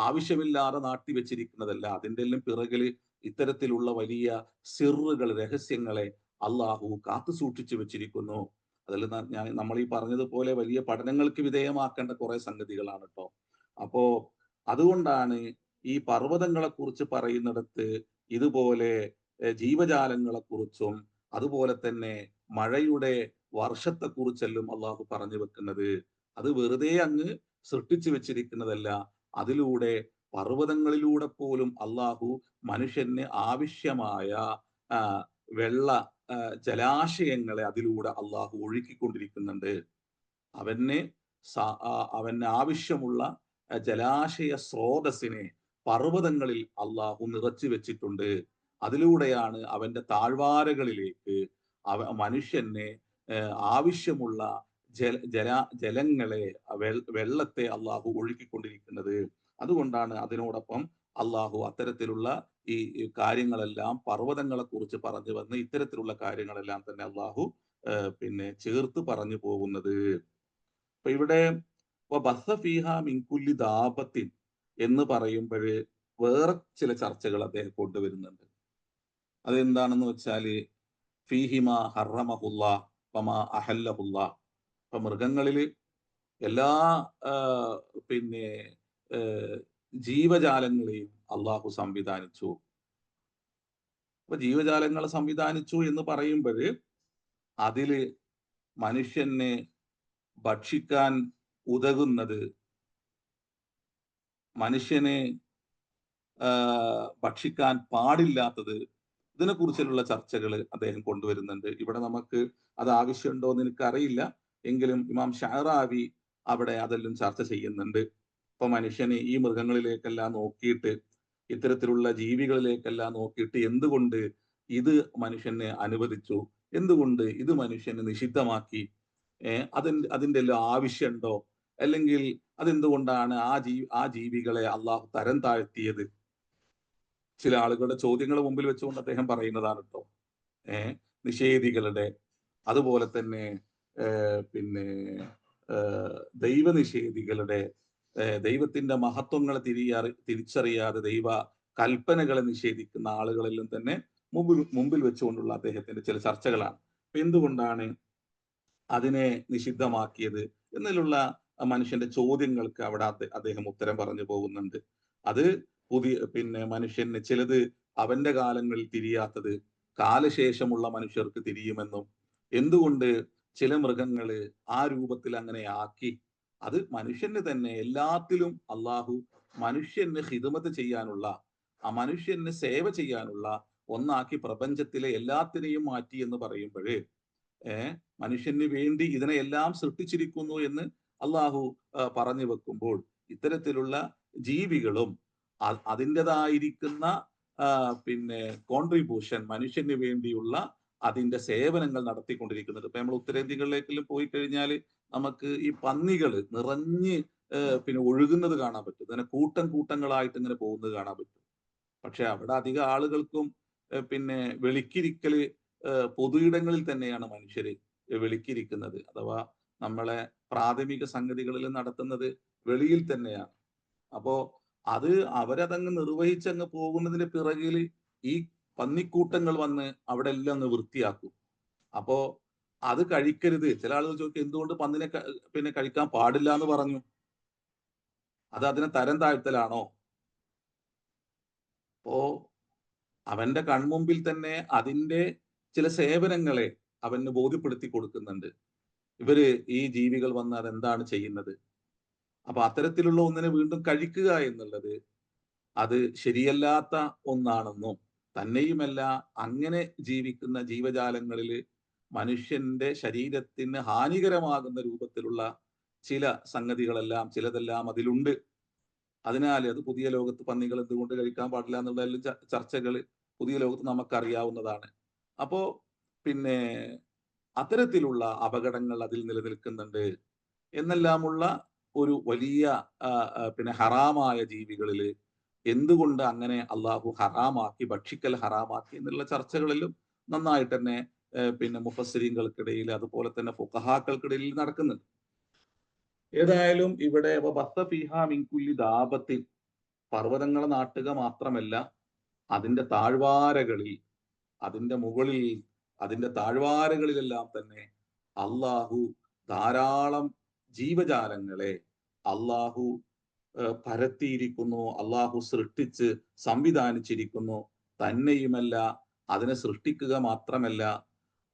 ആവശ്യമില്ലാതെ നാട്ടി വെച്ചിരിക്കുന്നതല്ല. അതിന്റെ എല്ലാം പിറകില് ഇത്തരത്തിലുള്ള വലിയ സിറുകൾ, രഹസ്യങ്ങളെ അള്ളാഹു കാത്തു സൂക്ഷിച്ചു വെച്ചിരിക്കുന്നു. അതിൽ നമ്മൾ ഈ പറഞ്ഞതുപോലെ വലിയ പഠനങ്ങൾക്ക് വിധേയമാക്കേണ്ട കുറെ സംഗതികളാണ് കേട്ടോ. അപ്പോ അതുകൊണ്ടാണ് ഈ പർവ്വതങ്ങളെ കുറിച്ച് പറയുന്നിടത്ത് ഇതുപോലെ ജീവജാലങ്ങളെ കുറിച്ചും അതുപോലെ തന്നെ മഴയുടെ വർഷത്തെക്കുറിച്ചെല്ലാം അള്ളാഹു പറഞ്ഞു വെക്കുന്നത്. അത് വെറുതെ അങ്ങ് സൃഷ്ടിച്ചു വെച്ചിരിക്കുന്നതല്ല. അതിലൂടെ പർവ്വതങ്ങളിലൂടെ പോലും അള്ളാഹു മനുഷ്യന് ആവശ്യമായ വെള്ള ജലാശയങ്ങളെ അതിലൂടെ അള്ളാഹു ഒഴുക്കിക്കൊണ്ടിരിക്കുന്നുണ്ട്. അവന് ആവശ്യമുള്ള ജലാശയ സ്രോതസ്സിനെ പർവ്വതങ്ങളിൽ അള്ളാഹു നിറച്ചു വെച്ചിട്ടുണ്ട്. അതിലൂടെയാണ് അവന്റെ താഴ്വാരകളിലേക്ക് മനുഷ്യന് ആവശ്യമുള്ള ജലങ്ങളെ വെള്ളത്തെ അള്ളാഹു ഒഴുക്കിക്കൊണ്ടിരിക്കുന്നത്. അതുകൊണ്ടാണ് അതിനോടൊപ്പം അള്ളാഹു അത്തരത്തിലുള്ള ഈ കാര്യങ്ങളെല്ലാം പർവ്വതങ്ങളെ കുറിച്ച് പറഞ്ഞു വന്ന് ഇത്തരത്തിലുള്ള കാര്യങ്ങളെല്ലാം തന്നെ അള്ളാഹു പിന്നെ ചേർത്ത് പറഞ്ഞു പോകുന്നത്. അപ്പൊ ഇവിടെ മിൻകുല്ലി ദാബത്തിൻ എന്ന് പറയുമ്പോഴ് വേറെ ചില ചർച്ചകൾ അദ്ദേഹം കൊണ്ടുവരുന്നുണ്ട്. അതെന്താണെന്ന് വെച്ചാല് ഫീഹിമ ഹറമഹുല്ല വമാ അഹല്ലഹുല്ല. ഇപ്പൊ മൃഗങ്ങളില് എല്ലാ പിന്നെ ജീവജാലങ്ങളെയും അള്ളാഹു സംവിധാനിച്ചു. അപ്പൊ ജീവജാലങ്ങളെ സംവിധാനിച്ചു എന്ന് പറയുമ്പോൾ അതില് മനുഷ്യനെ ഭക്ഷിക്കാൻ ഉതകുന്നത്, മനുഷ്യനെ ഭക്ഷിക്കാൻ പാടില്ലാത്തത്, ഇതിനെക്കുറിച്ചുള്ള ചർച്ചകൾ അദ്ദേഹം കൊണ്ടുവരുന്നുണ്ട്. ഇവിടെ നമുക്ക് അത് ആവശ്യമുണ്ടോ എന്ന് എനിക്കറിയില്ല. എങ്കിലും ഇമാം ഷഅറാവി അവിടെ അതെല്ലാം ചർച്ച ചെയ്യുന്നുണ്ട്. ഇപ്പൊ മനുഷ്യന് ഈ മൃഗങ്ങളിലേക്കെല്ലാം നോക്കിയിട്ട്, ഇത്തരത്തിലുള്ള ജീവികളിലേക്കെല്ലാം നോക്കിയിട്ട് എന്തുകൊണ്ട് ഇത് മനുഷ്യനെ അനുവദിച്ചു, എന്തുകൊണ്ട് ഇത് മനുഷ്യന് നിഷിദ്ധമാക്കി, അതിന്റെ എല്ലാം ആവശ്യമുണ്ടോ, അല്ലെങ്കിൽ അതെന്തുകൊണ്ടാണ് ആ ജീവികളെ അള്ളാഹു തരം താഴ്ത്തിയത്? ചില ആളുകളുടെ ചോദ്യങ്ങൾ മുമ്പിൽ വെച്ചുകൊണ്ട് അദ്ദേഹം പറയുന്നതാണ് കേട്ടോ. നിഷേധികളുടെ, അതുപോലെ തന്നെ പിന്നെ ദൈവനിഷേധികളുടെ ദൈവത്തിന്റെ മഹത്വങ്ങളെ തിരിച്ചറിയാതെ ദൈവ കൽപ്പനകളെ നിഷേധിക്കുന്ന ആളുകളെല്ലാം തന്നെ മുമ്പിൽ വെച്ചുകൊണ്ടുള്ള അദ്ദേഹത്തിന്റെ ചില ചർച്ചകളാണ്. എന്തുകൊണ്ടാണ് അതിനെ നിഷിദ്ധമാക്കിയത് എന്നുള്ള മനുഷ്യന്റെ ചോദ്യങ്ങൾക്ക് അവിടെ അദ്ദേഹം ഉത്തരം പറഞ്ഞു പോകുന്നുണ്ട്. അത് മനുഷ്യന് ചിലത് അവന്റെ കാലങ്ങളിൽ തിരിയാത്തത് കാലശേഷമുള്ള മനുഷ്യർക്ക് തിരിയുമെന്നും, എന്തുകൊണ്ട് ചില മൃഗങ്ങള് ആ രൂപത്തിൽ അങ്ങനെ ആക്കി, അത് മനുഷ്യന് തന്നെ എല്ലാത്തിലും അള്ളാഹു മനുഷ്യന് ഹിദമത്ത് ചെയ്യാനുള്ള, ആ മനുഷ്യന് സേവ ചെയ്യാനുള്ള ഒന്നാക്കി പ്രപഞ്ചത്തിലെ എല്ലാത്തിനെയും മാറ്റി എന്ന് പറയുമ്പോഴേ മനുഷ്യന് വേണ്ടി ഇതിനെയെല്ലാം സൃഷ്ടിച്ചിരിക്കുന്നു എന്ന് അള്ളാഹു പറഞ്ഞു വെക്കുമ്പോൾ, ഇത്തരത്തിലുള്ള ജീവികളും അതിൻ്റെതായിരിക്കുന്ന കോൺട്രിബ്യൂഷൻ മനുഷ്യന് വേണ്ടിയുള്ള അതിന്റെ സേവനങ്ങൾ നടത്തിക്കൊണ്ടിരിക്കുന്നുണ്ട്. ഇപ്പൊ നമ്മൾ ഉത്തരേന്ത്യകളിലേക്കെല്ലാം പോയി കഴിഞ്ഞാൽ നമുക്ക് ഈ പന്നികൾ നിറഞ്ഞ് ഒഴുകുന്നത് കാണാൻ പറ്റും. ഇങ്ങനെ കൂട്ടങ്ങളായിട്ട് ഇങ്ങനെ പോകുന്നത് കാണാൻ പറ്റും. പക്ഷെ അവിടെ അധികം ആളുകൾക്കും വെളിക്കിരിക്കല് പൊതുയിടങ്ങളിൽ തന്നെയാണ് മനുഷ്യര് വെളിക്കിരിക്കുന്നത്, അഥവാ നമ്മളെ പ്രാഥമിക സംഗതികളിൽ നടത്തുന്നത് വെളിയിൽ തന്നെയാണ്. അപ്പോ അത് അവരതങ്ങ് നിർവഹിച്ചങ്ങ് പോകുന്നതിന്റെ പിറകിൽ ഈ പന്നിക്കൂട്ടങ്ങൾ വന്ന് അവിടെ എല്ലാം ഒന്ന് വൃത്തിയാക്കും. അപ്പോ അത് കഴിക്കരുത്. ചില ആളുകൾ ചോദിക്കും, എന്തുകൊണ്ട് പന്നിനെ കഴിക്കാൻ പാടില്ല എന്ന് പറഞ്ഞു? അത് അതിനെ തരം താഴ്ത്തലാണോ? അപ്പോ അവന്റെ കൺമുമ്പിൽ തന്നെ അതിന്റെ ചില സേവനങ്ങളെ അവന് ബോധ്യപ്പെടുത്തി കൊടുക്കുന്നുണ്ട്. ഇവര് ഈ ജീവികൾ വന്ന് അതെന്താണ് ചെയ്യുന്നത്. അപ്പൊ അത്തരത്തിലുള്ള ഒന്നിനെ വീണ്ടും കഴിക്കുക എന്നുള്ളത് അത് ശരിയല്ലാത്ത ഒന്നാണെന്നും, തന്നെയുമല്ല അങ്ങനെ ജീവിക്കുന്ന ജീവജാലങ്ങളിൽ മനുഷ്യന്റെ ശരീരത്തിന് ഹാനികരമാകുന്ന രൂപത്തിലുള്ള ചില സംഗതികളെല്ലാം ചിലതെല്ലാം അതിലുണ്ട്. അതിനാൽ അത് പുതിയ ലോകത്ത് പന്നികൾ എന്തുകൊണ്ട് കഴിക്കാൻ പാടില്ല എന്നുള്ള ചർച്ചകൾ പുതിയ ലോകത്ത് നമുക്കറിയാവുന്നതാണ്. അപ്പോ അത്തരത്തിലുള്ള അപകടങ്ങൾ അതിൽ നിലനിൽക്കുന്നുണ്ട് എന്നെല്ലാമുള്ള ഒരു വലിയ ഹറാമായ ജീവികളിൽ എന്തുകൊണ്ട് അങ്ങനെ അള്ളാഹു ഹറാമാക്കി, ഭക്ഷിക്കൽ ഹറാമാക്കി എന്നുള്ള ചർച്ചകളിലും നന്നായിട്ട് തന്നെ മുഫസ്സിരീങ്ങൾക്കിടയിൽ അതുപോലെ തന്നെ ഫുഖഹാക്കൾക്കിടയിൽ നടക്കുന്നുണ്ട്. ഏതായാലും ഇവിടെ ദാബത്തിൽ പർവ്വതങ്ങളെ നാട്ടുക മാത്രമല്ല, അതിന്റെ താഴ്വാരകളിൽ, അതിന്റെ മുകളിൽ, അതിന്റെ താഴ്വാരകളിലെല്ലാം തന്നെ അള്ളാഹു ധാരാളം ജീവജാലങ്ങളെ അള്ളാഹു പരത്തിയിരിക്കുന്നു, അള്ളാഹു സൃഷ്ടിച്ച് സംവിധാനിച്ചിരിക്കുന്നു. തന്നെയുമല്ല, അതിനെ സൃഷ്ടിക്കുക മാത്രമല്ല,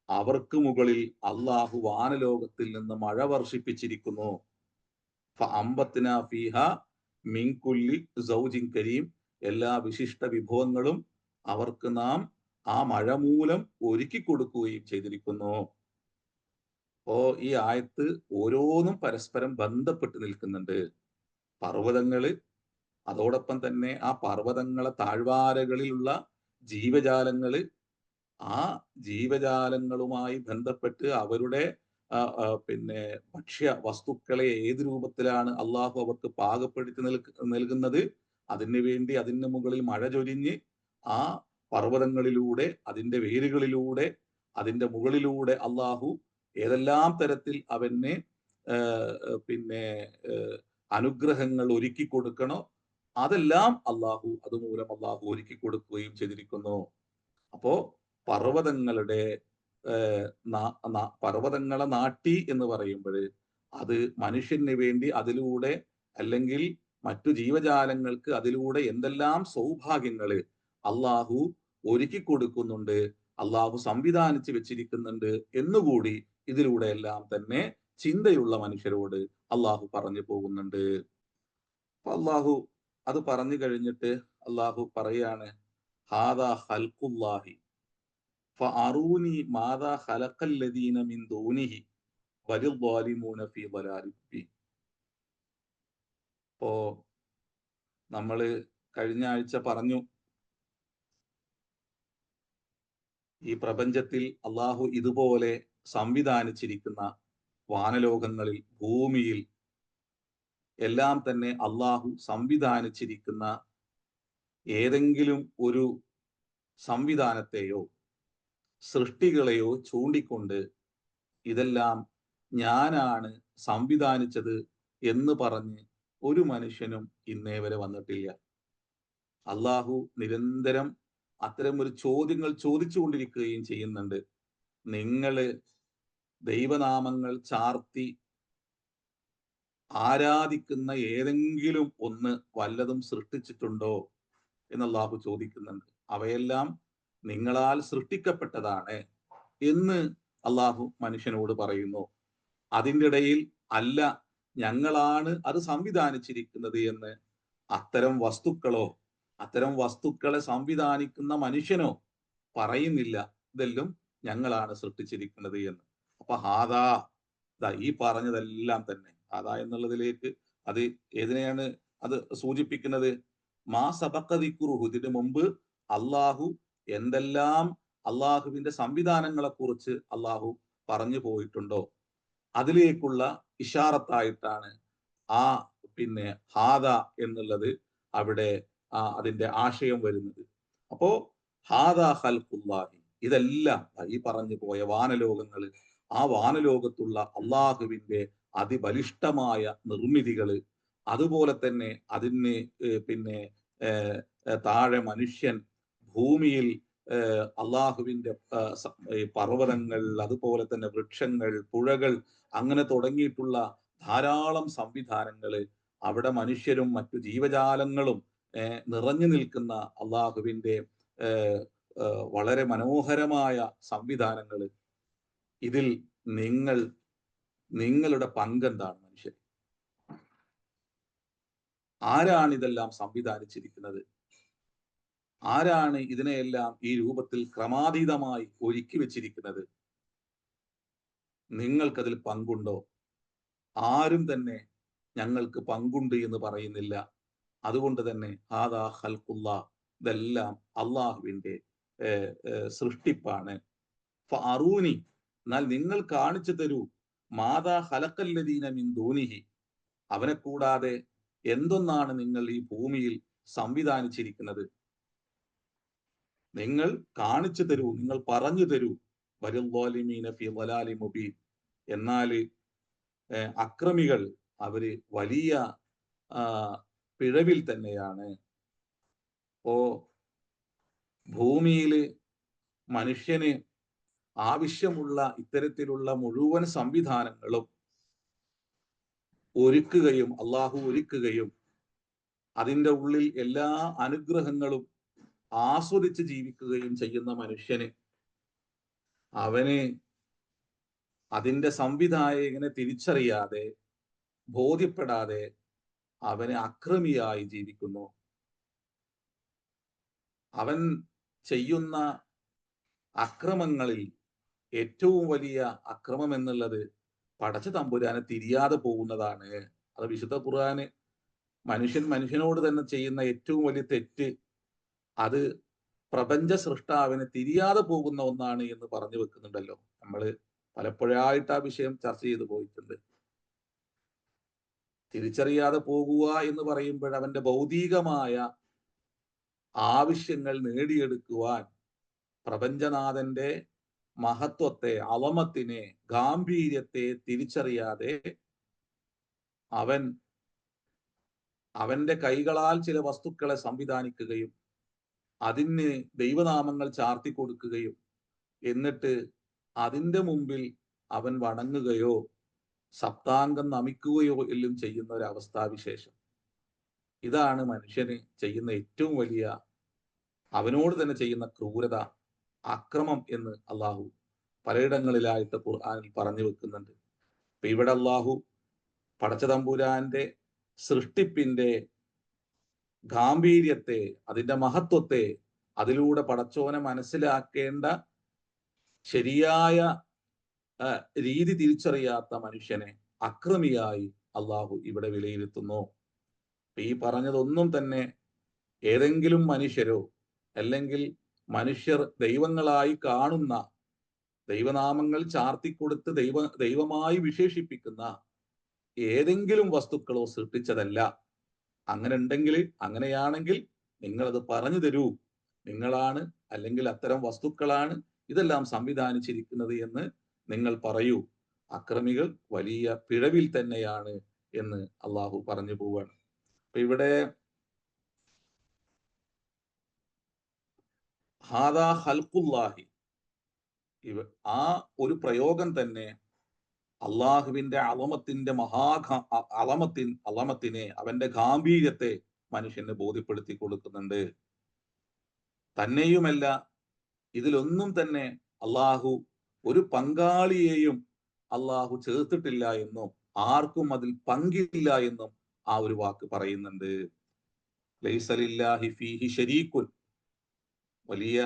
അവർക്ക് മുകളിൽ അള്ളാഹു വാനലോകത്തിൽ നിന്ന് മഴ വർഷിപ്പിച്ചിരിക്കുന്നു. എല്ലാ വിശിഷ്ട വിഭവങ്ങളും അവർക്ക് നാം ആ മഴ മൂലം ഒരുക്കി കൊടുക്കുകയും ചെയ്തിരിക്കുന്നു. അപ്പോ ഈ ആയത്ത് ഓരോന്നും പരസ്പരം ബന്ധപ്പെട്ട് നിൽക്കുന്നുണ്ട്. പർവ്വതങ്ങള്, അതോടൊപ്പം തന്നെ ആ പർവ്വതങ്ങളെ താഴ്വാരകളിലുള്ള ജീവജാലങ്ങള്, ആ ജീവജാലങ്ങളുമായി ബന്ധപ്പെട്ട് അവരുടെ ഭക്ഷ്യ വസ്തുക്കളെ ഏത് രൂപത്തിലാണ് അള്ളാഹു അവർക്ക് പാകപ്പെടുത്തി നൽകുന്നത്, അതിനു വേണ്ടി അതിന് മുകളിൽ മഴ ചൊരിഞ്ഞ് ആ പർവ്വതങ്ങളിലൂടെ, അതിന്റെ വേരുകളിലൂടെ, അതിന്റെ മുകളിലൂടെ അള്ളാഹു ഏതെല്ലാം തരത്തിൽ അവന് അനുഗ്രഹങ്ങൾ ഒരുക്കി കൊടുക്കണോ അതെല്ലാം അള്ളാഹു അതുമൂലം അള്ളാഹു ഒരുക്കി കൊടുക്കുകയും ചെയ്തിരിക്കുന്നു. അപ്പോ പർവ്വതങ്ങളുടെ പർവ്വതങ്ങളെ നാട്ടി എന്ന് പറയുമ്പോൾ അത് മനുഷ്യന് വേണ്ടി അതിലൂടെ, അല്ലെങ്കിൽ മറ്റു ജീവജാലങ്ങൾക്ക് അതിലൂടെ എന്തെല്ലാം സൗഭാഗ്യങ്ങള് അള്ളാഹു ഒരുക്കി കൊടുക്കുന്നുണ്ട്, അള്ളാഹു സംവിധാനിച്ച് വെച്ചിരിക്കുന്നുണ്ട് എന്നുകൂടി ഇതിലൂടെ എല്ലാം തന്നെ ചിന്തയുള്ള മനുഷ്യരോട് അള്ളാഹു പറഞ്ഞു പോകുന്നുണ്ട്. അള്ളാഹു അത് പറഞ്ഞു കഴിഞ്ഞിട്ട് അള്ളാഹു പറയാണ്, ഹാദാ ഖൽഖുല്ലാഹി ഫഅറൂനി മാദാ ഖലഖല്ലദീന മിൻ ദൂനിഹി വലിദ്ദാലിമൂന ഫീ ളലാലിൻ മുബീൻ. ഇപ്പോ നമ്മള് കഴിഞ്ഞ ആഴ്ച പറഞ്ഞു, ഈ പ്രപഞ്ചത്തിൽ അള്ളാഹു ഇതുപോലെ സംവിധാനിച്ചിരിക്കുന്ന വാനലോകങ്ങളിൽ, ഭൂമിയിൽ എല്ലാം തന്നെ അള്ളാഹു സംവിധാനിച്ചിരിക്കുന്ന ഏതെങ്കിലും ഒരു സംവിധാനത്തെയോ സൃഷ്ടികളെയോ ചൂണ്ടിക്കൊണ്ട് ഇതെല്ലാം ഞാനാണ് സംവിധാനിച്ചത് എന്ന് പറഞ്ഞ് ഒരു മനുഷ്യനും ഇന്നേ വരെ വന്നിട്ടില്ല. അള്ളാഹു നിരന്തരം അത്തരം ഒരു ചോദ്യങ്ങൾ ചോദിച്ചുകൊണ്ടിരിക്കുകയും ചെയ്യുന്നുണ്ട്. നിങ്ങള് ദൈവനാമങ്ങൾ ചാർത്തി ആരാധിക്കുന്ന ഏതെങ്കിലും ഒന്ന് വല്ലതും സൃഷ്ടിച്ചിട്ടുണ്ടോ എന്ന് അള്ളാഹു ചോദിക്കുന്നുണ്ട്. അവയെല്ലാം നിങ്ങളാൽ സൃഷ്ടിക്കപ്പെട്ടതാണ് എന്ന് അള്ളാഹു മനുഷ്യനോട് പറയുന്നു. അതിൻ്റെ ഇടയിൽ അല്ല, ഞങ്ങളാണ് അത് സംവിധാനിച്ചിരിക്കുന്നത് എന്ന് അത്തരം വസ്തുക്കളോ അത്തരം വസ്തുക്കളെ സംവിധാനിക്കുന്ന മനുഷ്യനോ പറയുന്നില്ല. ഇതെല്ലാം ഞങ്ങളാണ് സൃഷ്ടിച്ചിരിക്കുന്നത് എന്ന്. അപ്പൊ ഹാദാ, ഈ പറഞ്ഞതെല്ലാം തന്നെ ഹാദാ എന്നുള്ളതിലേക്ക് അത് ഏതിനെയാണ് അത് സൂചിപ്പിക്കുന്നത്? മാ സബഖ ദിക്റുഹു, ഇതിനു മുമ്പ് അള്ളാഹു എന്തെല്ലാം അള്ളാഹുവിന്റെ സംവിധാനങ്ങളെ കുറിച്ച് അള്ളാഹു പറഞ്ഞു പോയിട്ടുണ്ടോ അതിലേക്കുള്ള ഇഷാറത്തായിട്ടാണ് ആ പിന്നെ ഹാദ എന്നുള്ളത് അവിടെ അതിന്റെ ആശയം വരുന്നത്. അപ്പോ ഹാദ ഖൽഖുല്ലാഹി, ഇതെല്ലാം ഈ പറഞ്ഞു പോയ വാനലോകങ്ങള്, ആ വാനലോകത്തുള്ള അള്ളാഹുവിന്റെ അതിബലിഷ്ഠമായ നിർമ്മിതികള്, അതുപോലെ തന്നെ അതിന് പിന്നെ താഴെ മനുഷ്യൻ, ഭൂമിയിൽ അള്ളാഹുവിന്റെ പർവ്വതങ്ങൾ, അതുപോലെ തന്നെ വൃക്ഷങ്ങൾ, പുഴകൾ, അങ്ങനെ തുടങ്ങിയിട്ടുള്ള ധാരാളം സംവിധാനങ്ങള്, അവിടെ മനുഷ്യരും മറ്റു ജീവജാലങ്ങളും നിറഞ്ഞു നിൽക്കുന്ന അള്ളാഹുവിന്റെ വളരെ മനോഹരമായ സംവിധാനങ്ങള്. ഇതിൽ നിങ്ങളുടെ പങ്കെന്താണ്? മനുഷ്യൻ ആരാണ് ഇതെല്ലാം സംവിധാനിച്ചിരിക്കുന്നത്? ആരാണ് ഇതിനെയെല്ലാം ഈ രൂപത്തിൽ ക്രമാതീതമായി ഒരുക്കി വെച്ചിരിക്കുന്നത്? നിങ്ങൾക്കതിൽ പങ്കുണ്ടോ? ആരും തന്നെ ഞങ്ങൾക്ക് പങ്കുണ്ട് എന്ന് പറയുന്നില്ല. അതുകൊണ്ട് തന്നെ ഹാദാ ഖൽഖുല്ലാ, ഇതെല്ലാം അള്ളാഹുവിന്റെ സൃഷ്ടിപ്പാണ്. ഫഅറൂനി, എന്നാൽ നിങ്ങൾ കാണിച്ചു തരൂ, മാതാ ഖലഖല്ലദീന മിൻ ദൂനിഹി, അവനെ കൂടാതെ എന്തൊന്നാണ് നിങ്ങൾ ഈ ഭൂമിയിൽ സംവിധാനിച്ചിരിക്കുന്നത്? നിങ്ങൾ കാണിച്ചു തരൂ, നിങ്ങൾ പറഞ്ഞു തരൂ. വലുദ്ദാലിമീന ഫീ ളലാലിൻ മുബീൻ, എന്നാൽ അക്രമികൾ അവര് വലിയ പിഴവിൽ തന്നെയാണ്. ഓ, ഭൂമിയിൽ മനുഷ്യന് ആവശ്യമുള്ള ഇത്തരത്തിലുള്ള മുഴുവൻ സംവിധാനങ്ങളും ഒരുക്കുകയും അള്ളാഹു ഒരുക്കുകയും അതിൻ്റെ ഉള്ളിൽ എല്ലാ അനുഗ്രഹങ്ങളും ആസ്വദിച്ച് ജീവിക്കുകയും ചെയ്യുന്ന മനുഷ്യന്, അവന് അതിന്റെ സംവിധായകനെ തിരിച്ചറിയാതെ, ബോധ്യപ്പെടാതെ അവന് അക്രമിയായി ജീവിക്കുന്നു. അവൻ ചെയ്യുന്ന അക്രമങ്ങളിൽ ഏറ്റവും വലിയ അക്രമം എന്നുള്ളത് പടച്ച തമ്പുരാനെ തിരിയാതെ പോകുന്നതാണ്. അത് വിശുദ്ധ ഖുർആന് മനുഷ്യനോട് തന്നെ ചെയ്യുന്ന ഏറ്റവും വലിയ തെറ്റ് അത് പ്രപഞ്ച സൃഷ്ടാവിനെ തിരിയാതെ പോകുന്ന ഒന്നാണ് എന്ന് പറഞ്ഞു വെക്കുന്നുണ്ടല്ലോ. നമ്മൾ പലപ്പോഴായിട്ട് ആ വിഷയം ചർച്ച ചെയ്തു പോയിട്ടുണ്ട്. തിരിച്ചറിയാതെ പോകുക എന്ന് പറയുമ്പോൾ അവന്റെ ഭൗതികമായ ആവശ്യങ്ങൾ നേടിയെടുക്കുവാൻ പ്രപഞ്ചനാഥന്റെ മഹത്വത്തെ, അളമത്തിനെ, ഗാംഭീര്യത്തെ തിരിച്ചറിയാതെ അവന്റെ കൈകളാൽ ചില വസ്തുക്കളെ സംവിധാനിക്കുകയും അതിന് ദൈവനാമങ്ങൾ ചാർത്തി കൊടുക്കുകയും എന്നിട്ട് അതിന്റെ മുമ്പിൽ അവൻ വണങ്ങുകയോ സപ്താംഗം നമിക്കുകയോ എല്ലാം ചെയ്യുന്ന ഒരു അവസ്ഥാവിശേഷം. ഇതാണ് മനുഷ്യന് ചെയ്യുന്ന ഏറ്റവും വലിയ, അവനോട് തന്നെ ചെയ്യുന്ന ക്രൂരത, അക്രമം എന്ന് അള്ളാഹു പലയിടങ്ങളിലായിട്ട് ഖുർആനിൽ പറഞ്ഞു വെക്കുന്നുണ്ട്. അപ്പൊ ഇവിടെ അള്ളാഹു പടച്ചതമ്പുരാന്റെ സൃഷ്ടിപ്പിന്റെ ഗാംഭീര്യത്തെ, അതിന്റെ മഹത്വത്തെ, അതിലൂടെ പടച്ചോനെ മനസ്സിലാക്കേണ്ട ശരിയായ രീതി തിരിച്ചറിയാത്ത മനുഷ്യനെ അക്രമിയായി അള്ളാഹു ഇവിടെ വിലയിരുത്തുന്നു. ഈ പറഞ്ഞതൊന്നും തന്നെ ഏതെങ്കിലും മനുഷ്യരോ അല്ലെങ്കിൽ മനുഷ്യർ ദൈവങ്ങളായി കാണുന്ന, ദൈവനാമങ്ങൾ ചാർത്തിക്കൊടുത്ത് ദൈവമായി വിശേഷിപ്പിക്കുന്ന ഏതെങ്കിലും വസ്തുക്കളോ സൃഷ്ടിച്ചതല്ല. അങ്ങനെ ഉണ്ടെങ്കിൽ, അങ്ങനെയാണെങ്കിൽ നിങ്ങളത് പറഞ്ഞു തരൂ. നിങ്ങളാണ് അല്ലെങ്കിൽ അത്തരം വസ്തുക്കളാണ് ഇതെല്ലാം സംവിധാനിച്ചിരിക്കുന്നത് എന്ന് നിങ്ങൾ പറയൂ. അക്രമികൾ വലിയ പിഴവിൽ തന്നെയാണ് എന്ന് അള്ളാഹു പറഞ്ഞു പോവാണ്. അപ്പൊ ഇവിടെ ഹാദാ ഹൽഖുല്ലാഹി, ആ ഒരു പ്രയോഗം തന്നെ അള്ളാഹുവിന്റെ അളമത്തിന്റെ അളമത്തിനെ, അവന്റെ ഗാംഭീര്യത്തെ മനുഷ്യന് ബോധ്യപ്പെടുത്തി കൊടുക്കുന്നുണ്ട്. തന്നെയുമല്ല, ഇതിലൊന്നും തന്നെ അള്ളാഹു ഒരു പങ്കാളിയെയും അള്ളാഹു ചേർത്തിട്ടില്ല എന്നും ആർക്കും അതിൽ പങ്കില്ല എന്നും ആ ഒരു വാക്ക് പറയുന്നുണ്ട്. ലൈസലില്ലാഹി ഫീഹി ശരീക്കുൻ, വലിയ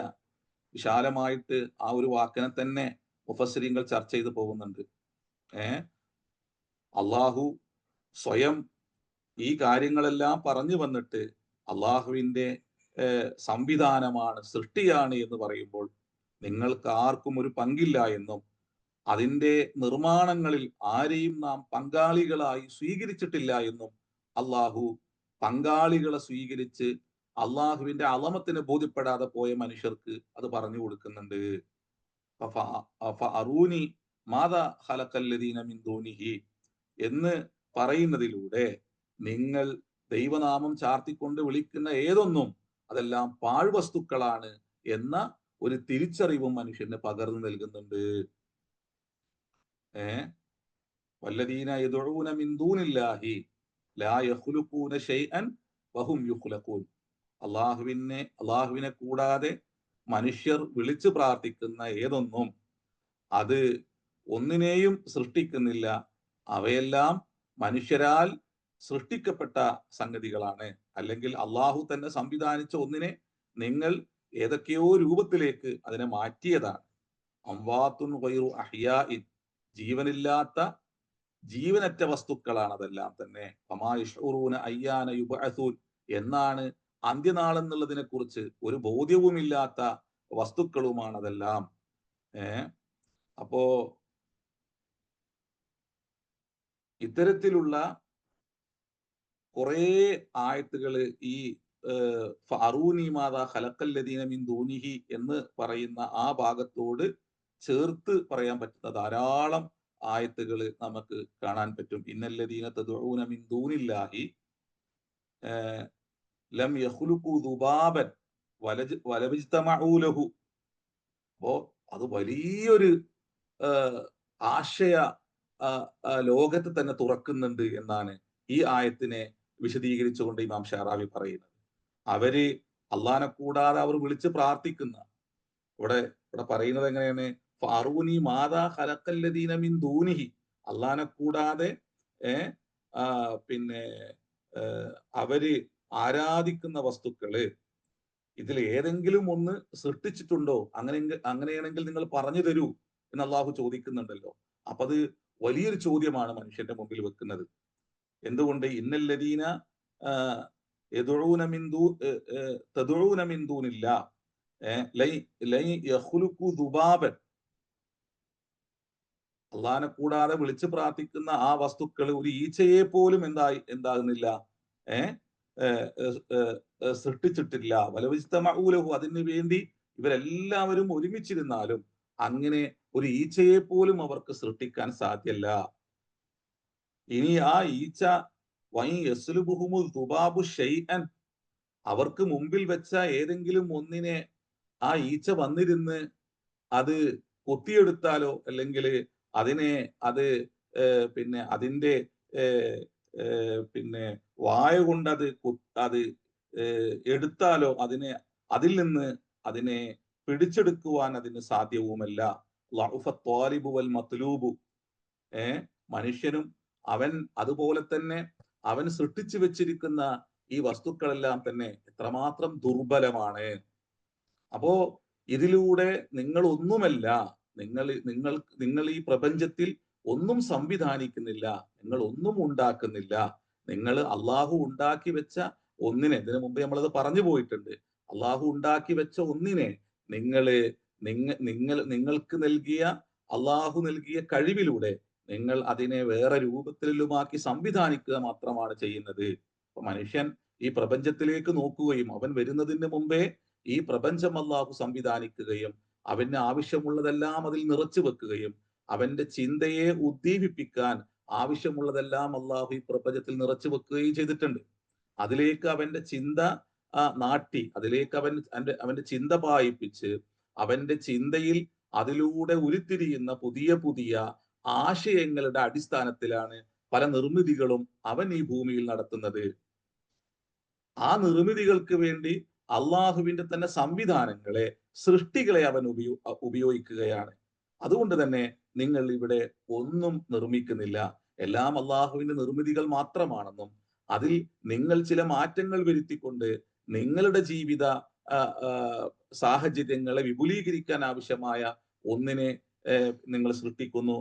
വിശാലമായിട്ട് ആ ഒരു വാക്കിനെ തന്നെ മുഫസ്സിരീങ്ങൾ ചർച്ച ചെയ്ത് പോകുന്നുണ്ട്. അള്ളാഹു സ്വയം ഈ കാര്യങ്ങളെല്ലാം പറഞ്ഞു വന്നിട്ട് അള്ളാഹുവിന്റെ സംവിധാനമാണ്, സൃഷ്ടിയാണ് എന്ന് പറയുമ്പോൾ നിങ്ങൾക്ക് ആർക്കും ഒരു പങ്കില്ല എന്നും അതിന്റെ നിർമ്മാണങ്ങളിൽ ആരെയും നാം പങ്കാളികളായി സ്വീകരിച്ചിട്ടില്ല എന്നും അള്ളാഹു പങ്കാളികളെ സ്വീകരിച്ച് അള്ളാഹുവിന്റെ അളമത്തിന് ബോധ്യപ്പെടാതെ പോയ മനുഷ്യർക്ക് അത് പറഞ്ഞു കൊടുക്കുന്നുണ്ട്. അറൂനി മാതാ ഖലഖല്ലദീന മിൻ ദൂനിഹി എന്ന് പറയുന്നതിലൂടെ നിങ്ങൾ ദൈവനാമം ചാർത്തിക്കൊണ്ട് വിളിക്കുന്ന ഏതൊന്നും അതെല്ലാം പാഴ്വസ്തുക്കളാണ് എന്ന ഒരു തിരിച്ചറിവും മനുഷ്യന് പകർന്നു നൽകുന്നുണ്ട്. വല്ലദീന യദഊന മിൻ ദൂനില്ലാഹി ലാ യഖ്ലുഖൂന ശൈഅൻ വഹും യുഖ്ലഖൂൻ. അള്ളാഹുവിനെ കൂടാതെ മനുഷ്യർ വിളിച്ചു പ്രാർത്ഥിക്കുന്ന ഏതൊന്നും അത് ഒന്നിനെയും സൃഷ്ടിക്കുന്നില്ല, അവയെല്ലാം മനുഷ്യരാൽ സൃഷ്ടിക്കപ്പെട്ട സംഗതികളാണ്. അല്ലെങ്കിൽ അള്ളാഹു തന്നെ സംവിധാനിച്ച ഒന്നിനെ നിങ്ങൾ ഏതൊക്കെയോ രൂപത്തിലേക്ക് അതിനെ മാറ്റിയതാണ്. അംവാത്തുൻ ഗൈറു അഹ്യാഇൻ, ജീവനില്ലാത്ത ജീവനറ്റ വസ്തുക്കളാണ് അതെല്ലാം തന്നെ. ഫമാ യശ്ഉറൂന അയ്യാന യുബ്അസൂൻ, എന്നാണ് അന്ത്യനാളെന്നുള്ളതിനെ കുറിച്ച് ഒരു ബോധ്യവുമില്ലാത്ത വസ്തുക്കളുമാണ് അതെല്ലാം. അപ്പോ ഇത്തരത്തിലുള്ള കുറേ ആയത്തുകൾ ഈ ഫഅറൂനി മാതാ ഖലഖല്ലദീന മിൻ ദൂനിഹി എന്ന് പറയുന്ന ആ ഭാഗത്തോട് ചേർത്ത് പറയാൻ പറ്റുന്ന ധാരാളം ആയത്തുകൾ നമുക്ക് കാണാൻ പറ്റും. ഇന്നല്ലദീന തദ്ഊന മിൻ ദൂനില്ലാഹി ലം യഖ്ലുഖു ദുബാബൻ വലജ്തമഉ ലഹു. അപ്പോ അത് വലിയൊരു ആശയ ലോകത്ത് തന്നെ തുറക്കുന്നുണ്ട് എന്നാണ് ഈ ആയത്തിനെ വിശദീകരിച്ചുകൊണ്ട് ഇമാം ഷാറാവി പറയുന്നത്. അവര് അള്ളാനെ കൂടാതെ അവർ വിളിച്ച് പ്രാർത്ഥിക്കുന്ന, ഇവിടെ പറയുന്നത് എങ്ങനെയാണ്? ഫഅറൂനി മാതാ ഖലഖല്ലദീന മിൻ ദൂനിഹി, അള്ളാനെ കൂടാതെ പിന്നെ അവര് ആരാധിക്കുന്ന വസ്തുക്കള് ഇതിൽ ഏതെങ്കിലും ഒന്ന് സൃഷ്ടിച്ചിട്ടുണ്ടോ? അങ്ങനെയാണെങ്കിൽ നിങ്ങൾ പറഞ്ഞു തരൂ എന്ന് അള്ളാഹു ചോദിക്കുന്നുണ്ടല്ലോ. അപ്പൊ അത് വലിയൊരു ചോദ്യമാണ് മനുഷ്യന്റെ മുമ്പിൽ വെക്കുന്നത്. എന്തുകൊണ്ട്? ഇന്നല്ലദീന തദ്ഊന മിൻ ദൂനില്ലാ ലൻ യഖ്ലുഖു ദുബാബൻ, അള്ളാനെ കൂടാതെ വിളിച്ചു പ്രാർത്ഥിക്കുന്ന ആ വസ്തുക്കൾ ഒരു ഈച്ചയെ പോലും എന്താകുന്നില്ല, സൃഷ്ടിച്ചിട്ടില്ല. വലവിജ്തമഊലഹു, അതിനു വേണ്ടി ഇവരെല്ലാവരും ഒരുമിച്ചിരുന്നാലും അങ്ങനെ ഒരു ഈച്ചയെ പോലും അവർക്ക് സൃഷ്ടിക്കാൻ സാധ്യല്ല. ഇനി ആ ഈച്ച ദുബാബു ഷൈഅൻ, അവർക്ക് മുമ്പിൽ വെച്ച ഏതെങ്കിലും ഒന്നിനെ ആ ഈച്ച വന്നിരുന്ന് അത് കൊത്തിയെടുത്താലോ, അല്ലെങ്കിൽ അതിനെ പിന്നെ അതിന്റെ പിന്നെ വായ കൊണ്ട് അത് എടുത്താലോ അതിൽ നിന്ന് അതിനെ പിടിച്ചെടുക്കുവാൻ അതിന് സാധ്യവുമല്ല. വൽ മത്ലൂബു, മനുഷ്യനും അവൻ അതുപോലെ തന്നെ അവൻ സൃഷ്ടിച്ചു വെച്ചിരിക്കുന്ന ഈ വസ്തുക്കളെല്ലാം തന്നെ എത്രമാത്രം ദുർബലമാണ്. അപ്പോ ഇതിലൂടെ നിങ്ങൾ ഒന്നുമല്ല, നിങ്ങൾ ഈ പ്രപഞ്ചത്തിൽ ഒന്നും സംവിധാനിക്കുന്നില്ല, നിങ്ങൾ ഒന്നും ഉണ്ടാക്കുന്നില്ല. നിങ്ങൾ അള്ളാഹു ഉണ്ടാക്കി വെച്ച ഒന്നിനെ, ഇതിനു മുമ്പ് നമ്മളത് പറഞ്ഞു പോയിട്ടുണ്ട്, അള്ളാഹു ഉണ്ടാക്കി വെച്ച ഒന്നിനെ നിങ്ങൾക്ക് നൽകിയ അള്ളാഹു നൽകിയ കഴിവിലൂടെ നിങ്ങൾ അതിനെ വേറെ രൂപത്തിലുമാക്കി സംവിധാനിക്കുക മാത്രമാണ് ചെയ്യുന്നത്. അപ്പൊ മനുഷ്യൻ ഈ പ്രപഞ്ചത്തിലേക്ക് നോക്കുകയും അവൻ വരുന്നതിന് മുമ്പേ ഈ പ്രപഞ്ചം അള്ളാഹു സംവിധാനിക്കുകയും അവന് ആവശ്യമുള്ളതെല്ലാം അതിൽ നിറച്ചു വെക്കുകയും അവന്റെ ചിന്തയെ ഉദ്ദീപിപ്പിക്കാൻ ആവശ്യമുള്ളതെല്ലാം അള്ളാഹു ഈ പ്രപഞ്ചത്തിൽ നിറച്ചു വെക്കുകയും ചെയ്തിട്ടുണ്ട്. അതിലേക്ക് അവന്റെ ചിന്ത നാട്ടി, അതിലേക്ക് അവന്റെ ചിന്ത പായിപ്പിച്ച് അവന്റെ ചിന്തയിൽ അതിലൂടെ ഉരുത്തിരിയുന്ന പുതിയ പുതിയ ആശയങ്ങളുടെ അടിസ്ഥാനത്തിലാണ് പല നിർമ്മിതികളും അവൻ ഈ ഭൂമിയിൽ നടത്തുന്നത്. ആ നിർമ്മിതികൾക്ക് വേണ്ടി അള്ളാഹുവിന്റെ തന്നെ സംവിധാനങ്ങളെ, സൃഷ്ടികളെ അവൻ ഉപയോഗിക്കുകയാണ്. അതുകൊണ്ട് തന്നെ നിങ്ങൾ ഇവിടെ ഒന്നും നിർമ്മിക്കുന്നില്ല, എല്ലാം അള്ളാഹുവിന്റെ നിർമ്മിതികൾ മാത്രമാണെന്നും അതിൽ നിങ്ങൾ ചില മാറ്റങ്ങൾ വരുത്തിക്കൊണ്ട് നിങ്ങളുടെ ജീവിത സാഹചര്യങ്ങളെ വിപുലീകരിക്കാൻ ആവശ്യമായ ഒന്നിനെ നിങ്ങൾ സൃഷ്ടിക്കുന്നു,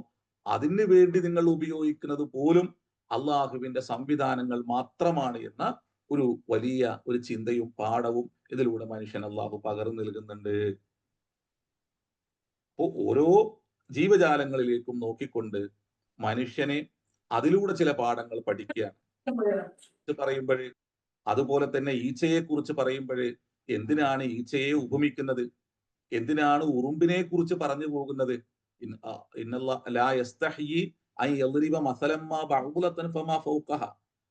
അതിനു വേണ്ടി നിങ്ങൾ ഉപയോഗിക്കുന്നത് പോലും അള്ളാഹുവിന്റെ സംവിധാനങ്ങൾ മാത്രമാണ് എന്ന ഒരു വലിയ ഒരു ചിന്തയും പാഠവും ഇതിലൂടെ മനുഷ്യൻ അള്ളാഹു പകർന്നു നൽകുന്നുണ്ട്. അപ്പോ ഓരോ ജീവജാലങ്ങളിലേക്കും നോക്കിക്കൊണ്ട് മനുഷ്യനെ അതിലൂടെ ചില പാഠങ്ങൾ പഠിക്കുകയാണ്. ഇത് പറയുമ്പോഴേ, അതുപോലെ തന്നെ ഈച്ചയെ കുറിച്ച് പറയുമ്പോഴേ, എന്തിനാണ് ഈച്ചയെ ഉപമിക്കുന്നത്, എന്തിനാണ് ഉറുമ്പിനെ കുറിച്ച് പറഞ്ഞു പോകുന്നത്?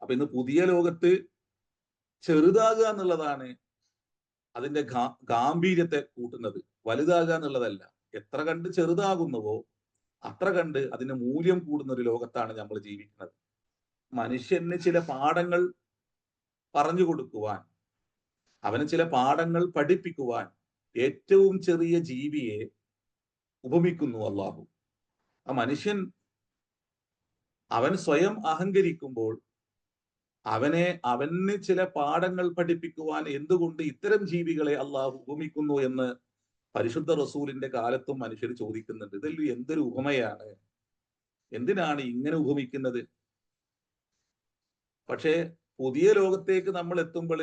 അപ്പൊ ഇന്ന് പുതിയ ലോകത്ത് ചെറുതാകുക എന്നുള്ളതാണ് അതിന്റെ ഗാംഭീര്യത്തെ കൂട്ടുന്നത്, വലുതാകുക എന്നുള്ളതല്ല. എത്ര കണ്ട് ചെറുതാകുന്നുവോ അത്ര കണ്ട് അതിന് മൂല്യം കൂടുന്ന ഒരു ലോകത്താണ് നമ്മൾ ജീവിക്കുന്നത്. മനുഷ്യന് ചില പാഠങ്ങൾ പറഞ്ഞു കൊടുക്കുവാൻ, അവന് ചില പാഠങ്ങൾ പഠിപ്പിക്കുവാൻ ഏറ്റവും ചെറിയ ജീവിയെ ഉപമിക്കുന്നു അള്ളാഹു. ആ മനുഷ്യൻ അവൻ സ്വയം അഹങ്കരിക്കുമ്പോൾ അവന് ചില പാഠങ്ങൾ പഠിപ്പിക്കുവാൻ എന്തുകൊണ്ട് ഇത്തരം ജീവികളെ അള്ളാഹു ഉപമിക്കുന്നു എന്ന് പരിശുദ്ധ റസൂലിന്റെ കാലത്തും മനുഷ്യർ ചോദിക്കുന്നുണ്ട്. ഇതിൽ എന്തൊരു ഉപമയാണ്, എന്തിനാണ് ഇങ്ങനെ ഉപമിക്കുന്നത്? പക്ഷേ പുതിയ ലോകത്തേക്ക് നമ്മൾ എത്തുമ്പോൾ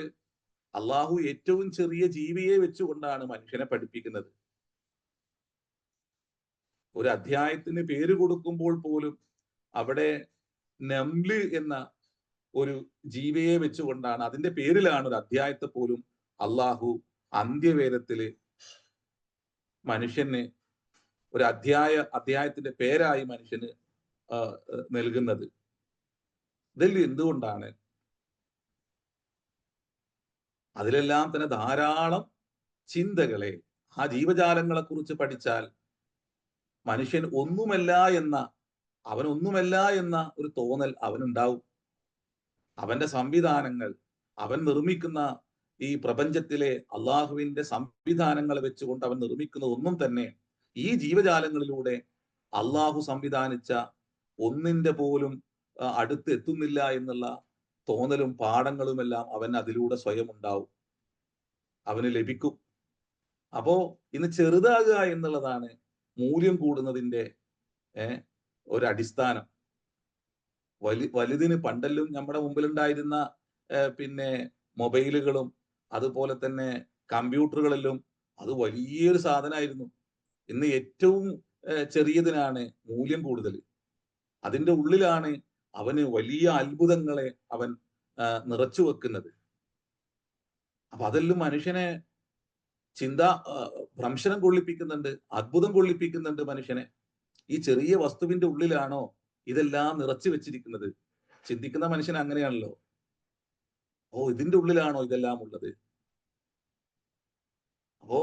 അള്ളാഹു ഏറ്റവും ചെറിയ ജീവിയെ വെച്ചുകൊണ്ടാണ് മനുഷ്യനെ പഠിപ്പിക്കുന്നത്. ഒരു അധ്യായത്തിന് പേര് കൊടുക്കുമ്പോൾ പോലും അവിടെ നംല് എന്ന ഒരു ജീവിയെ വെച്ചുകൊണ്ടാണ്, അതിന്റെ പേരിലാണ് ഒരു അധ്യായത്തെ പോലും അള്ളാഹു അന്ത്യവേദത്തില് മനുഷ്യന് ഒരു അധ്യായത്തിന്റെ പേരായി മനുഷ്യന് നൽകുന്നത്. ഇതിൽ എന്തുകൊണ്ടാണ്? അതിലെല്ലാം തന്നെ ധാരാളം ചിന്തകളെ, ആ ജീവജാലങ്ങളെ കുറിച്ച് പഠിച്ചാൽ മനുഷ്യൻ അവനൊന്നുമല്ല എന്ന ഒരു തോന്നൽ അവനുണ്ടാവും. അവന്റെ സംവിധാനങ്ങൾ, അവൻ നിർമ്മിക്കുന്ന ഈ പ്രപഞ്ചത്തിലെ അള്ളാഹുവിന്റെ സംവിധാനങ്ങളെ വെച്ചുകൊണ്ട് അവൻ നിർമ്മിക്കുന്ന ഒന്നും തന്നെ ഈ ജീവജാലങ്ങളിലൂടെ അള്ളാഹു സംവിധാനിച്ച ഒന്നിന്റെ പോലും അടുത്ത് എത്തുന്നില്ല എന്നുള്ള തോന്നലും പാഠങ്ങളുമെല്ലാം അവൻ അതിലൂടെ സ്വയം ഉണ്ടാവും, അവന് ലഭിക്കും. അപ്പോ ഇന്ന് ചെറുതാകുക എന്നുള്ളതാണ് മൂല്യം കൂടുന്നതിന്റെ ഒരു അടിസ്ഥാനം. വലുതിന് പണ്ടെല്ലാം നമ്മുടെ മുമ്പിലുണ്ടായിരുന്ന പിന്നെ മൊബൈലുകളും അതുപോലെ തന്നെ കമ്പ്യൂട്ടറുകളെല്ലാം അത് വലിയൊരു സാധനമായിരുന്നു. ഇന്ന് ഏറ്റവും ചെറിയതിനാണ് മൂല്യം കൂടുതൽ. അതിന്റെ ഉള്ളിലാണ് അവന് വലിയ അത്ഭുതങ്ങളെ അവൻ നിറച്ചു വെക്കുന്നത്. അപ്പൊ അതെല്ലാം മനുഷ്യനെ ഭ്രംശനം കൊള്ളിപ്പിക്കുന്നുണ്ട്, അത്ഭുതം കൊള്ളിപ്പിക്കുന്നുണ്ട് മനുഷ്യനെ. ഈ ചെറിയ വസ്തുവിന്റെ ഉള്ളിലാണോ ഇതെല്ലാം നിറച്ചു വെച്ചിരിക്കുന്നത്? ചിന്തിക്കുന്ന മനുഷ്യൻ അങ്ങനെയാണല്ലോ. ഇതിന്റെ ഉള്ളിലാണോ ഇതെല്ലാം ഉള്ളത്? അപ്പോ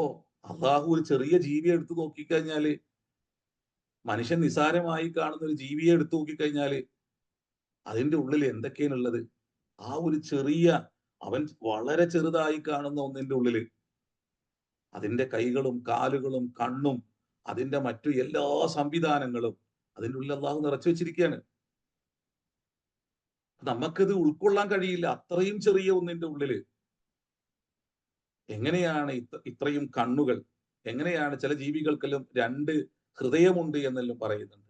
അള്ളാഹു ഒരു ചെറിയ ജീവിയെ എടുത്തു നോക്കിക്കഴിഞ്ഞാല്, മനുഷ്യൻ നിസാരമായി കാണുന്ന ഒരു ജീവിയെ എടുത്തു നോക്കിക്കഴിഞ്ഞാല് അതിന്റെ ഉള്ളിൽ എന്തൊക്കെയാണുള്ളത്? ആ ഒരു ചെറിയ, അവൻ വളരെ ചെറുതായി കാണുന്ന ഒന്നിന്റെ ഉള്ളില് അതിന്റെ കൈകളും കാലുകളും കണ്ണും അതിന്റെ മറ്റു എല്ലാ സംവിധാനങ്ങളും അതിൻ്റെ ഉള്ളിൽ അള്ളാഹു നിറച്ചു വെച്ചിരിക്കുകയാണ്. നമുക്കത് ഉൾക്കൊള്ളാൻ കഴിയില്ല. അത്രയും ചെറിയ ഒന്നിന്റെ ഉള്ളില് എങ്ങനെയാണ് ഇത്രയും കണ്ണുകൾ? എങ്ങനെയാണ്? ചില ജീവികൾക്കെല്ലാം 2 ഹൃദയമുണ്ട് എന്നെല്ലാം പറയുന്നുണ്ട്.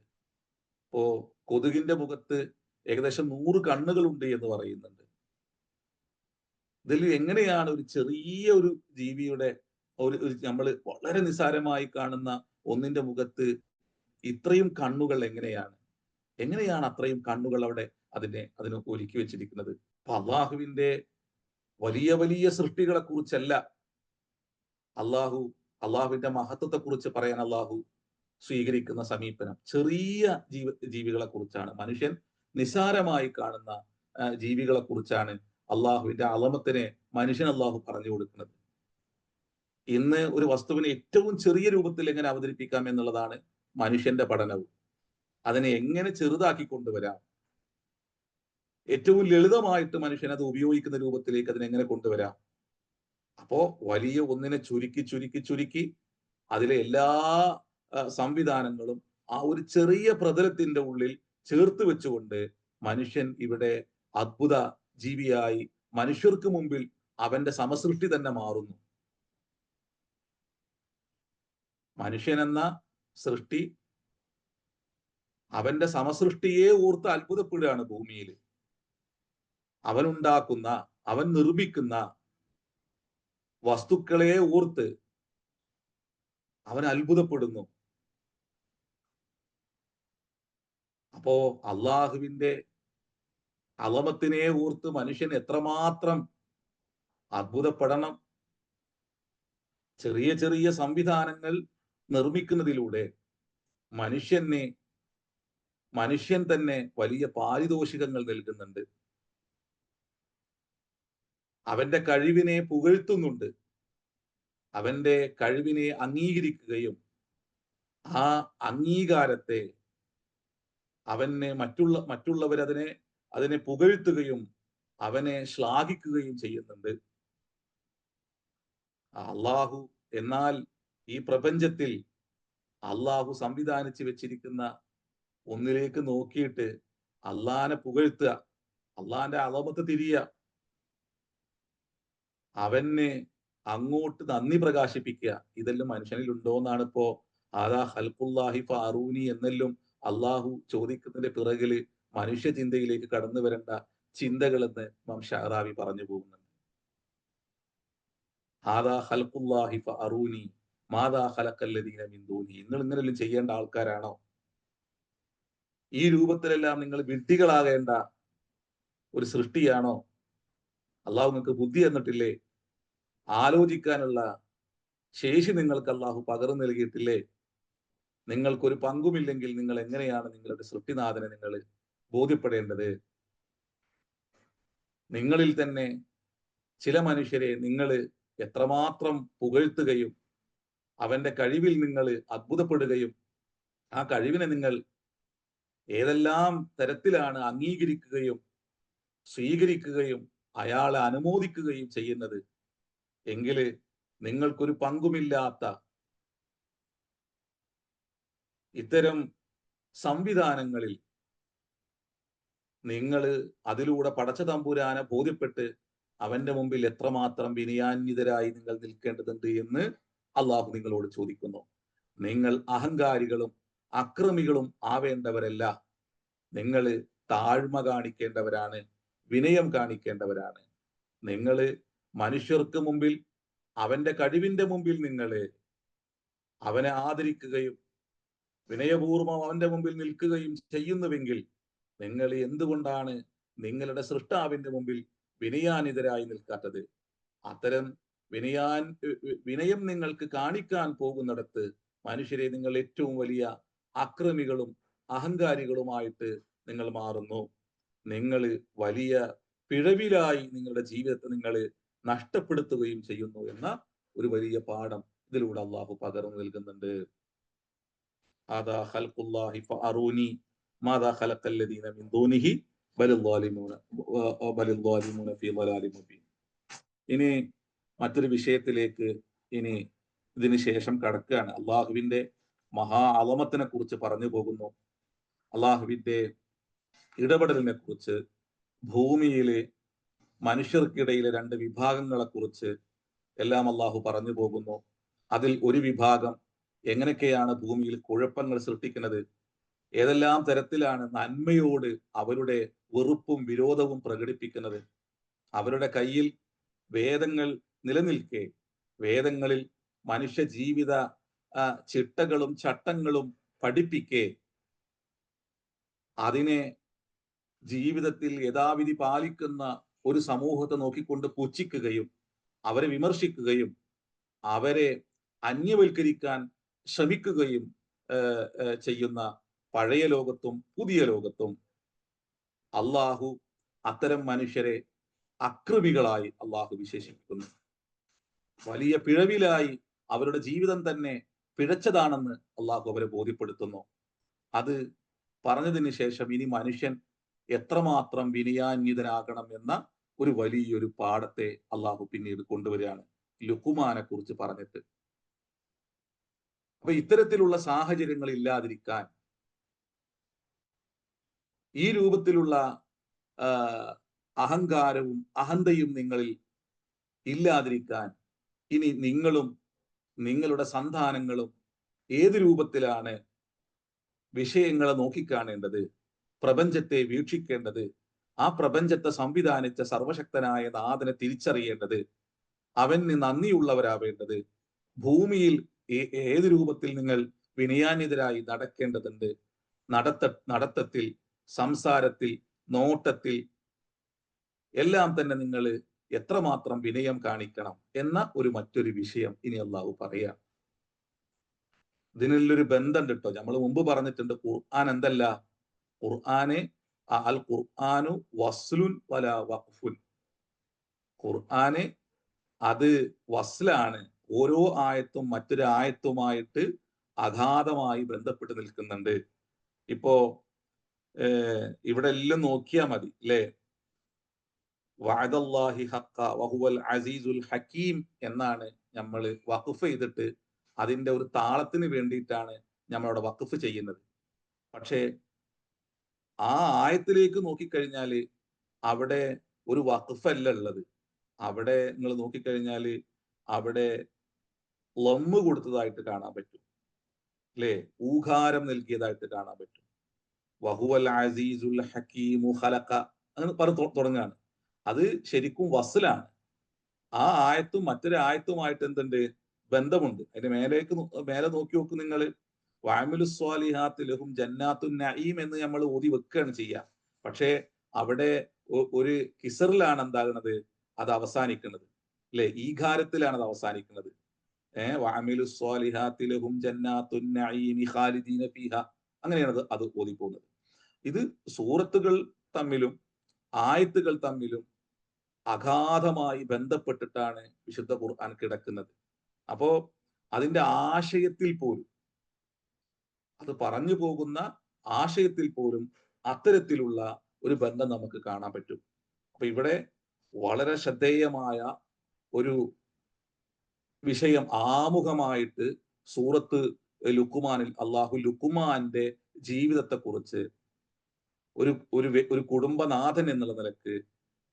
ഇപ്പോ കൊതുകിന്റെ മുഖത്ത് ഏകദേശം 100 കണ്ണുകളുണ്ട് എന്ന് പറയുന്നുണ്ട്. ഇതിൽ എങ്ങനെയാണ് ഒരു ചെറിയ ഒരു ജീവിയുടെ നമ്മൾ വളരെ നിസാരമായി കാണുന്ന ഒന്നിന്റെ മുഖത്ത് ഇത്രയും കണ്ണുകൾ എങ്ങനെയാണ് അത്രയും കണ്ണുകൾ അവിടെ അതിന് ഒരുക്കി വെച്ചിരിക്കുന്നത്? അപ്പൊ അള്ളാഹുവിന്റെ വലിയ വലിയ സൃഷ്ടികളെ കുറിച്ചല്ല അള്ളാഹുവിന്റെ മഹത്വത്തെ കുറിച്ച് പറയാൻ അള്ളാഹു സ്വീകരിക്കുന്ന സമീപനം ചെറിയ ജീവികളെ കുറിച്ചാണ്, മനുഷ്യൻ നിസാരമായി കാണുന്ന ജീവികളെ കുറിച്ചാണ് അള്ളാഹുവിന്റെ അളമത്തിനെ മനുഷ്യൻ അള്ളാഹു പറഞ്ഞു കൊടുക്കുന്നത്. ഇന്ന് ഒരു വസ്തുവിനെ ഏറ്റവും ചെറിയ രൂപത്തിൽ എങ്ങനെ അവതരിപ്പിക്കാം എന്നുള്ളതാണ് മനുഷ്യന്റെ പഠനവും. അതിനെ എങ്ങനെ ചെറുതാക്കി കൊണ്ടുവരാം, ഏറ്റവും ലളിതമായിട്ട് മനുഷ്യൻ അത് ഉപയോഗിക്കുന്ന രൂപത്തിലേക്ക് അതിനെ എങ്ങനെ കൊണ്ടുവരാം. അപ്പോ വലിയ ഒന്നിനെ ചുരുക്കി ചുരുക്കി ചുരുക്കി അതിലെ എല്ലാ സംവിധാനങ്ങളും ആ ഒരു ചെറിയ പ്രതലത്തിന്റെ ഉള്ളിൽ ചേർത്ത് വെച്ചുകൊണ്ട് മനുഷ്യൻ ഇവിടെ അത്ഭുത ജീവിയായി മനുഷ്യർക്ക് മുമ്പിൽ അവന്റെ സമസൃഷ്ടി തന്നെ മാറുന്നു. മനുഷ്യൻ എന്ന സൃഷ്ടി അവന്റെ സമസൃഷ്ടിയെ ഓർത്ത് അത്ഭുതപ്പെടുകയാണ് ഭൂമിയിൽ. അവനുണ്ടാക്കുന്ന, അവൻ നിർമ്മിക്കുന്ന വസ്തുക്കളെ ഓർത്ത് അവൻ അത്ഭുതപ്പെടുന്നു. അപ്പോ അള്ളാഹുവിന്റെ അളമത്തിനെ ഓർത്ത് മനുഷ്യൻ എത്രമാത്രം അത്ഭുതപ്പെടണം. ചെറിയ ചെറിയ സംവിധാനങ്ങൾ നിർമ്മിക്കുന്നതിലൂടെ മനുഷ്യൻ തന്നെ വലിയ പാരിതോഷികങ്ങൾ നൽകുന്നുണ്ട്. അവന്റെ കഴിവിനെ പുകഴ്ത്തുന്നുണ്ട്. അവന്റെ കഴിവിനെ അംഗീകരിക്കുകയും ആ അംഗീകാരത്തെ മറ്റുള്ളവർ അതിനെ പുകഴ്ത്തുകയും അവനെ ശ്ലാഘിക്കുകയും ചെയ്യുന്നുണ്ട്. അള്ളാഹു എന്നാൽ ഈ പ്രപഞ്ചത്തിൽ അള്ളാഹു സംവിധാനിച്ചു വെച്ചിരിക്കുന്ന ഒന്നിലേക്ക് നോക്കിയിട്ട് അള്ളാനെ പുകഴ്ത്തുക, അള്ളാന്റെ അളമത്ത് തിരിയുക, അവന് അങ്ങോട്ട് നന്ദി പ്രകാശിപ്പിക്കുക. ഇതെല്ലാം മനുഷ്യനിൽ ഉണ്ടോ എന്നാണ് ഇപ്പോ ആദാ ഖൽഖുല്ലാഹി ഫഅറൂനി എന്നെല്ലാം അള്ളാഹു ചോദിക്കുന്നതിന്റെ പിറകില് മനുഷ്യ ചിന്തയിലേക്ക് കടന്നു വരേണ്ട ചിന്തകളെന്ന് ഇമാം ഷഅറാവി പറഞ്ഞു പോകുന്നുണ്ട്. ആദാ ഖൽഖുല്ലാഹി ഫഅറൂനി മാദാ ഖലഖല്ലദീന മിൻ ദൂനി. നിങ്ങൾ ഇങ്ങനെല്ലാം ചെയ്യേണ്ട ആൾക്കാരാണോ? ഈ രൂപത്തിലെല്ലാം നിങ്ങൾ വിഡ്ഢികളാകേണ്ട ഒരു സൃഷ്ടിയാണോ? അള്ളാഹു നിങ്ങൾക്ക് ബുദ്ധി തന്നിട്ടില്ലേ? ആലോചിക്കാനുള്ള ശേഷി നിങ്ങൾക്ക് അള്ളാഹു പകർന്നു നൽകിയിട്ടില്ലേ? നിങ്ങൾക്കൊരു പങ്കുമില്ലെങ്കിൽ നിങ്ങൾ എങ്ങനെയാണ് നിങ്ങളുടെ സൃഷ്ടിനാഥനെ നിങ്ങൾ ബോധ്യപ്പെടേണ്ടത്? നിങ്ങളിൽ തന്നെ ചില മനുഷ്യരെ നിങ്ങൾ എത്രമാത്രം പുകഴ്ത്തുകയും അവന്റെ കഴിവിൽ നിങ്ങൾ അത്ഭുതപ്പെടുകയും ആ കഴിവിനെ നിങ്ങൾ ഏതെല്ലാം തരത്തിലാണ് അംഗീകരിക്കുകയും സ്വീകരിക്കുകയും അയാളെ അനുമോദിക്കുകയും ചെയ്യുന്നത് എങ്കില് നിങ്ങൾക്കൊരു പങ്കുമില്ലാത്ത ഇത്തരം സംവിധാനങ്ങളിൽ നിങ്ങൾ അതിലൂടെ പടച്ച തമ്പുരാനെ ബോധ്യപ്പെട്ട് അവന്റെ മുമ്പിൽ എത്രമാത്രം വിനയാന്വിതരായി നിങ്ങൾ നിൽക്കേണ്ടതുണ്ട് എന്ന് അള്ളാഹു നിങ്ങളോട് ചോദിക്കുന്നു. നിങ്ങൾ അഹങ്കാരികളും അക്രമികളും ആവേണ്ടവരല്ല. നിങ്ങൾ താഴ്മ കാണിക്കേണ്ടവരാണ്, വിനയം കാണിക്കേണ്ടവരാണ്. നിങ്ങൾ മനുഷ്യർക്ക് മുമ്പിൽ അവന്റെ കഴിവിന്റെ മുമ്പിൽ നിങ്ങൾ അവനെ ആദരിക്കുകയും വിനയപൂർവ്വം അവന്റെ മുമ്പിൽ നിൽക്കുകയും ചെയ്യുന്നുവെങ്കിൽ നിങ്ങൾ എന്തുകൊണ്ടാണ് നിങ്ങളുടെ സൃഷ്ടാവിന്റെ മുമ്പിൽ വിനയാനിതരായി നിൽക്കാത്തത്? അത്തരം വിനയം നിങ്ങൾക്ക് കാണിക്കാൻ പോകുന്നിടത്ത് മനുഷ്യരെ നിങ്ങൾ ഏറ്റവും വലിയ അക്രമികളും അഹങ്കാരികളുമായിട്ട് നിങ്ങൾ മാറുന്നു. നിങ്ങൾ വലിയ പിഴവിലായി നിങ്ങളുടെ ജീവിതത്തെ നിങ്ങൾ നഷ്ടപ്പെടുത്തുകയും ചെയ്യുന്നു എന്ന ഒരു വലിയ പാഠം ഇതിലൂടെ അള്ളാഹു പകർന്നു നൽകുന്നുണ്ട്. ആദാ ഖൽഖുല്ലാഹി ഫഅറൂനി മാദാ ഖലഖല്ലദീന മിൻ ദൂനിഹി ബലിദ്ദാലിമൂന ഫീ ളലാലിൻ മുബീൻ. ഇനി മറ്റൊരു വിഷയത്തിലേക്ക് ഇനി ഇതിന് ശേഷം കടക്കുകയാണ്. അള്ളാഹുവിന്റെ മഹാ അളമത്തിനെ കുറിച്ച് പറഞ്ഞു പോകുന്നു. അള്ളാഹുവിന്റെ ഇടപെടലിനെ കുറിച്ച്, ഭൂമിയിലെ മനുഷ്യർക്കിടയിലെ രണ്ട് വിഭാഗങ്ങളെ കുറിച്ച് എല്ലാം അള്ളാഹു പറഞ്ഞു പോകുന്നു. അതിൽ ഒരു വിഭാഗം എങ്ങനെയൊക്കെയാണ് ഭൂമിയിൽ കുഴപ്പങ്ങൾ സൃഷ്ടിക്കുന്നത്, ഏതെല്ലാം തരത്തിലാണ് നന്മയോട് അവരുടെ വെറുപ്പും വിരോധവും പ്രകടിപ്പിക്കുന്നത്. അവരുടെ കയ്യിൽ വേദങ്ങൾ നിലനിൽക്കെ, വേദങ്ങളിൽ മനുഷ്യ ജീവിത ചിട്ടകളും ചട്ടങ്ങളും പഠിപ്പിക്കെ അതിനെ ജീവിതത്തിൽ യഥാവിധി പാലിക്കുന്ന ഒരു സമൂഹത്തെ നോക്കിക്കൊണ്ട് പുച്ഛിക്കുകയും അവരെ വിമർശിക്കുകയും അവരെ അന്യവൽക്കരിക്കാൻ ശ്രമിക്കുകയും ചെയ്യുന്ന പഴയ ലോകത്തും പുതിയ ലോകത്തും അള്ളാഹു അത്തരം മനുഷ്യരെ അക്രമികളായി അള്ളാഹു വിശേഷിപ്പിക്കുന്നു. വലിയ പിഴവിലായി അവരുടെ ജീവിതം തന്നെ പിഴച്ചതാണെന്ന് അള്ളാഹു അവരെ ബോധ്യപ്പെടുത്തുന്നു. അത് പറഞ്ഞതിന് ശേഷം ഇനി മനുഷ്യൻ എത്രമാത്രം വിനയാന്വിതനാകണം എന്ന ഒരു വലിയൊരു പാഠത്തെ അള്ളാഹു പിന്നീട് കൊണ്ടുവരികയാണ് ലുക്കുമാനെ കുറിച്ച് പറഞ്ഞിട്ട്. അപ്പൊ ഇത്തരത്തിലുള്ള സാഹചര്യങ്ങൾ ഇല്ലാതിരിക്കാൻ, ഈ രൂപത്തിലുള്ള അഹങ്കാരവും അഹന്തയും നിങ്ങളിൽ ഇല്ലാതിരിക്കാൻ ഇനി നിങ്ങളും നിങ്ങളുടെ സന്താനങ്ങളും ഏത് രൂപത്തിലാണ് വിഷയങ്ങളെ നോക്കിക്കാണേണ്ടത്, പ്രപഞ്ചത്തെ വീക്ഷിക്കേണ്ടത്, ആ പ്രപഞ്ചത്തെ സംവിധാനിച്ച സർവശക്തനായ നാഥനെ തിരിച്ചറിയേണ്ടത്, അവന് നന്ദിയുള്ളവരാവേണ്ടത്, ഭൂമിയിൽ ഏത് രൂപത്തിൽ നിങ്ങൾ വിനയാന്വിതരായി നടക്കേണ്ടതുണ്ട്, നടത്തത്തിൽ, സംസാരത്തിൽ, നോട്ടത്തിൽ എല്ലാം തന്നെ നിങ്ങൾ എത്രമാത്രം വിനയം കാണിക്കണം എന്ന മറ്റൊരു വിഷയം ഇനി അള്ളാഹു പറയാം. ഇതിനുള്ളൊരു ബന്ധമുണ്ട് കേട്ടോ. നമ്മൾ മുമ്പ് പറഞ്ഞിട്ടുണ്ട് ഖുർആൻ എന്തല്ല, ഖുർആന് അൽ ഖുർആനു വസ്ലുൻ വല വഖഫുൻ. ഖുർആന് അത് വസ്ലാണ്, ഓരോ ആയത്തും മറ്റൊരു ആയത്തുമായിട്ട് അഗാധമായി ബന്ധപ്പെട്ട് നിൽക്കുന്നുണ്ട്. ഇപ്പോ ഇവിടെ എല്ലാം നോക്കിയാൽ മതി അല്ലേ. വഅദല്ലാഹി ഹഖ വഹുവൽ അസീസുൽ ഹകീം എന്നാണ് നമ്മൾ വഖഫ് ചെയ്തിട്ട് അതിന്റെ ഒരു താളത്തിന് വേണ്ടിയിട്ടാണ് നമ്മളവിടെ വഖഫ് ചെയ്യുന്നത്. പക്ഷേ ആ ആയത്തിലേക്ക് നോക്കിക്കഴിഞ്ഞാൽ അവിടെ ഒരു വഖഫല്ല ഉള്ളത്. അവിടെ നിങ്ങൾ നോക്കിക്കഴിഞ്ഞാൽ അവിടെ ലമ്മ് കൊടുത്തതായിട്ട് കാണാൻ പറ്റും അല്ലേ, ഊകാരം നൽകിയതായിട്ട് കാണാൻ പറ്റും. വഹുവൽ അസീസുൽ ഹകീമു ഖലഖ അങ്ങനെ പറഞ്ഞു തുടങ്ങുകയാണ്. അത് ശരിക്കും വസ്ലാണ്. ആ ആയത്തും മറ്റൊരു ആയത്തുമായിട്ട് എന്തുണ്ട്, ബന്ധമുണ്ട്. അതിന്റെ മേലെ നോക്കി നോക്കും നിങ്ങൾ. വഅമിലു സ്വാലിഹാത്തി ലഹും ജന്നാത്തുൻ നഈം എന്ന് നമ്മൾ ഓതി വെക്കുകയാണ് ചെയ്യുക. പക്ഷേ അവിടെ ഒരു കിസറിലാണ് എന്താകുന്നത്, അത് അവസാനിക്കുന്നത് അല്ലെ, ഈഘാരത്തിലാണ് അത് അവസാനിക്കുന്നത്. വഅമിലു സ്വാലിഹാത്തി ലഹും ജന്നാത്തുൻ നഈമി ഖാലിദീന ഫീഹ, അങ്ങനെയാണ് അത് ഓതിപ്പോകുന്നത്. ഇത് സൂറത്തുകൾ തമ്മിലും ആയത്തുകൾ തമ്മിലും അഗാധമായി ബന്ധപ്പെട്ടിട്ടാണ് വിശുദ്ധ ഖുർആൻ കിടക്കുന്നത്. അപ്പോ അതിന്റെ ആശയത്തിൽ പോലും, അത് പറഞ്ഞു പോകുന്ന ആശയത്തിൽ പോലും അത്തരത്തിലുള്ള ഒരു ബന്ധം നമുക്ക് കാണാൻ പറ്റും. അപ്പൊ ഇവിടെ വളരെ ശ്രദ്ധേയമായ ഒരു വിഷയം ആമുഖമായിട്ട് സൂറത്ത് ലുക്കുമാനിൽ അള്ളാഹു ലുക്കുമാന്റെ ജീവിതത്തെ കുറിച്ച്, ഒരു കുടുംബനാഥൻ എന്നുള്ള നിലക്ക്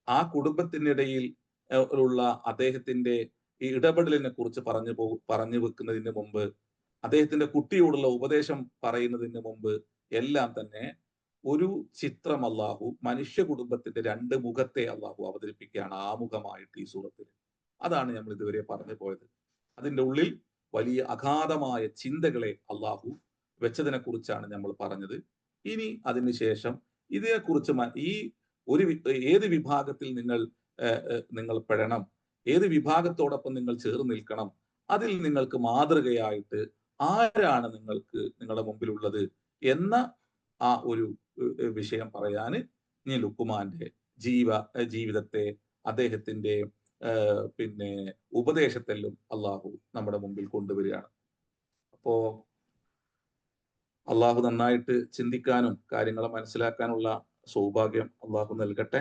ആ കുടുംബത്തിനിടയിൽ ഉള്ള അദ്ദേഹത്തിന്റെ ഈ ഇടപെടലിനെ കുറിച്ച് പറഞ്ഞു വെക്കുന്നതിന് മുമ്പ്, അദ്ദേഹത്തിന്റെ കുട്ടിയോടുള്ള ഉപദേശം പറയുന്നതിന് മുമ്പ് എല്ലാം തന്നെ ഒരു ചിത്രം അള്ളാഹു മനുഷ്യ കുടുംബത്തിന്റെ രണ്ട് മുഖത്തെ അള്ളാഹു അവതരിപ്പിക്കുകയാണ് ആമുഖമായിട്ട് ഈ സൂറത്തിൽ. അതാണ് നമ്മൾ ഇതുവരെ പറഞ്ഞു പോയത്. അതിന്റെ ഉള്ളിൽ വലിയ അഗാധമായ ചിന്തകളെ അള്ളാഹു വെച്ചതിനെ കുറിച്ചാണ് നമ്മൾ പറഞ്ഞത്. ഇനി അതിനുശേഷം ഇതിനെക്കുറിച്ച് ഈ ഏത് വിഭാഗത്തിൽ നിങ്ങൾ പെടണം, ഏത് വിഭാഗത്തോടൊപ്പം നിങ്ങൾ ചേർന്ന് നിൽക്കണം, അതിൽ നിങ്ങൾക്ക് മാതൃകയായിട്ട് ആരാണ് നിങ്ങളുടെ മുമ്പിലുള്ളത് എന്ന ആ ഒരു വിഷയം പറയാന് ഇനി ലുക്കുമാന്റെ ജീവിതത്തെ, അദ്ദേഹത്തിന്റെ പിന്നെ ഉപദേശത്തെല്ലാം അള്ളാഹു നമ്മുടെ മുമ്പിൽ കൊണ്ടുവരികയാണ്. അപ്പോ അള്ളാഹു നന്നായിട്ട് ചിന്തിക്കാനും കാര്യങ്ങളെ മനസ്സിലാക്കാനുള്ള സൗഭാഗ്യം അള്ളാഹു നൽകട്ടെ.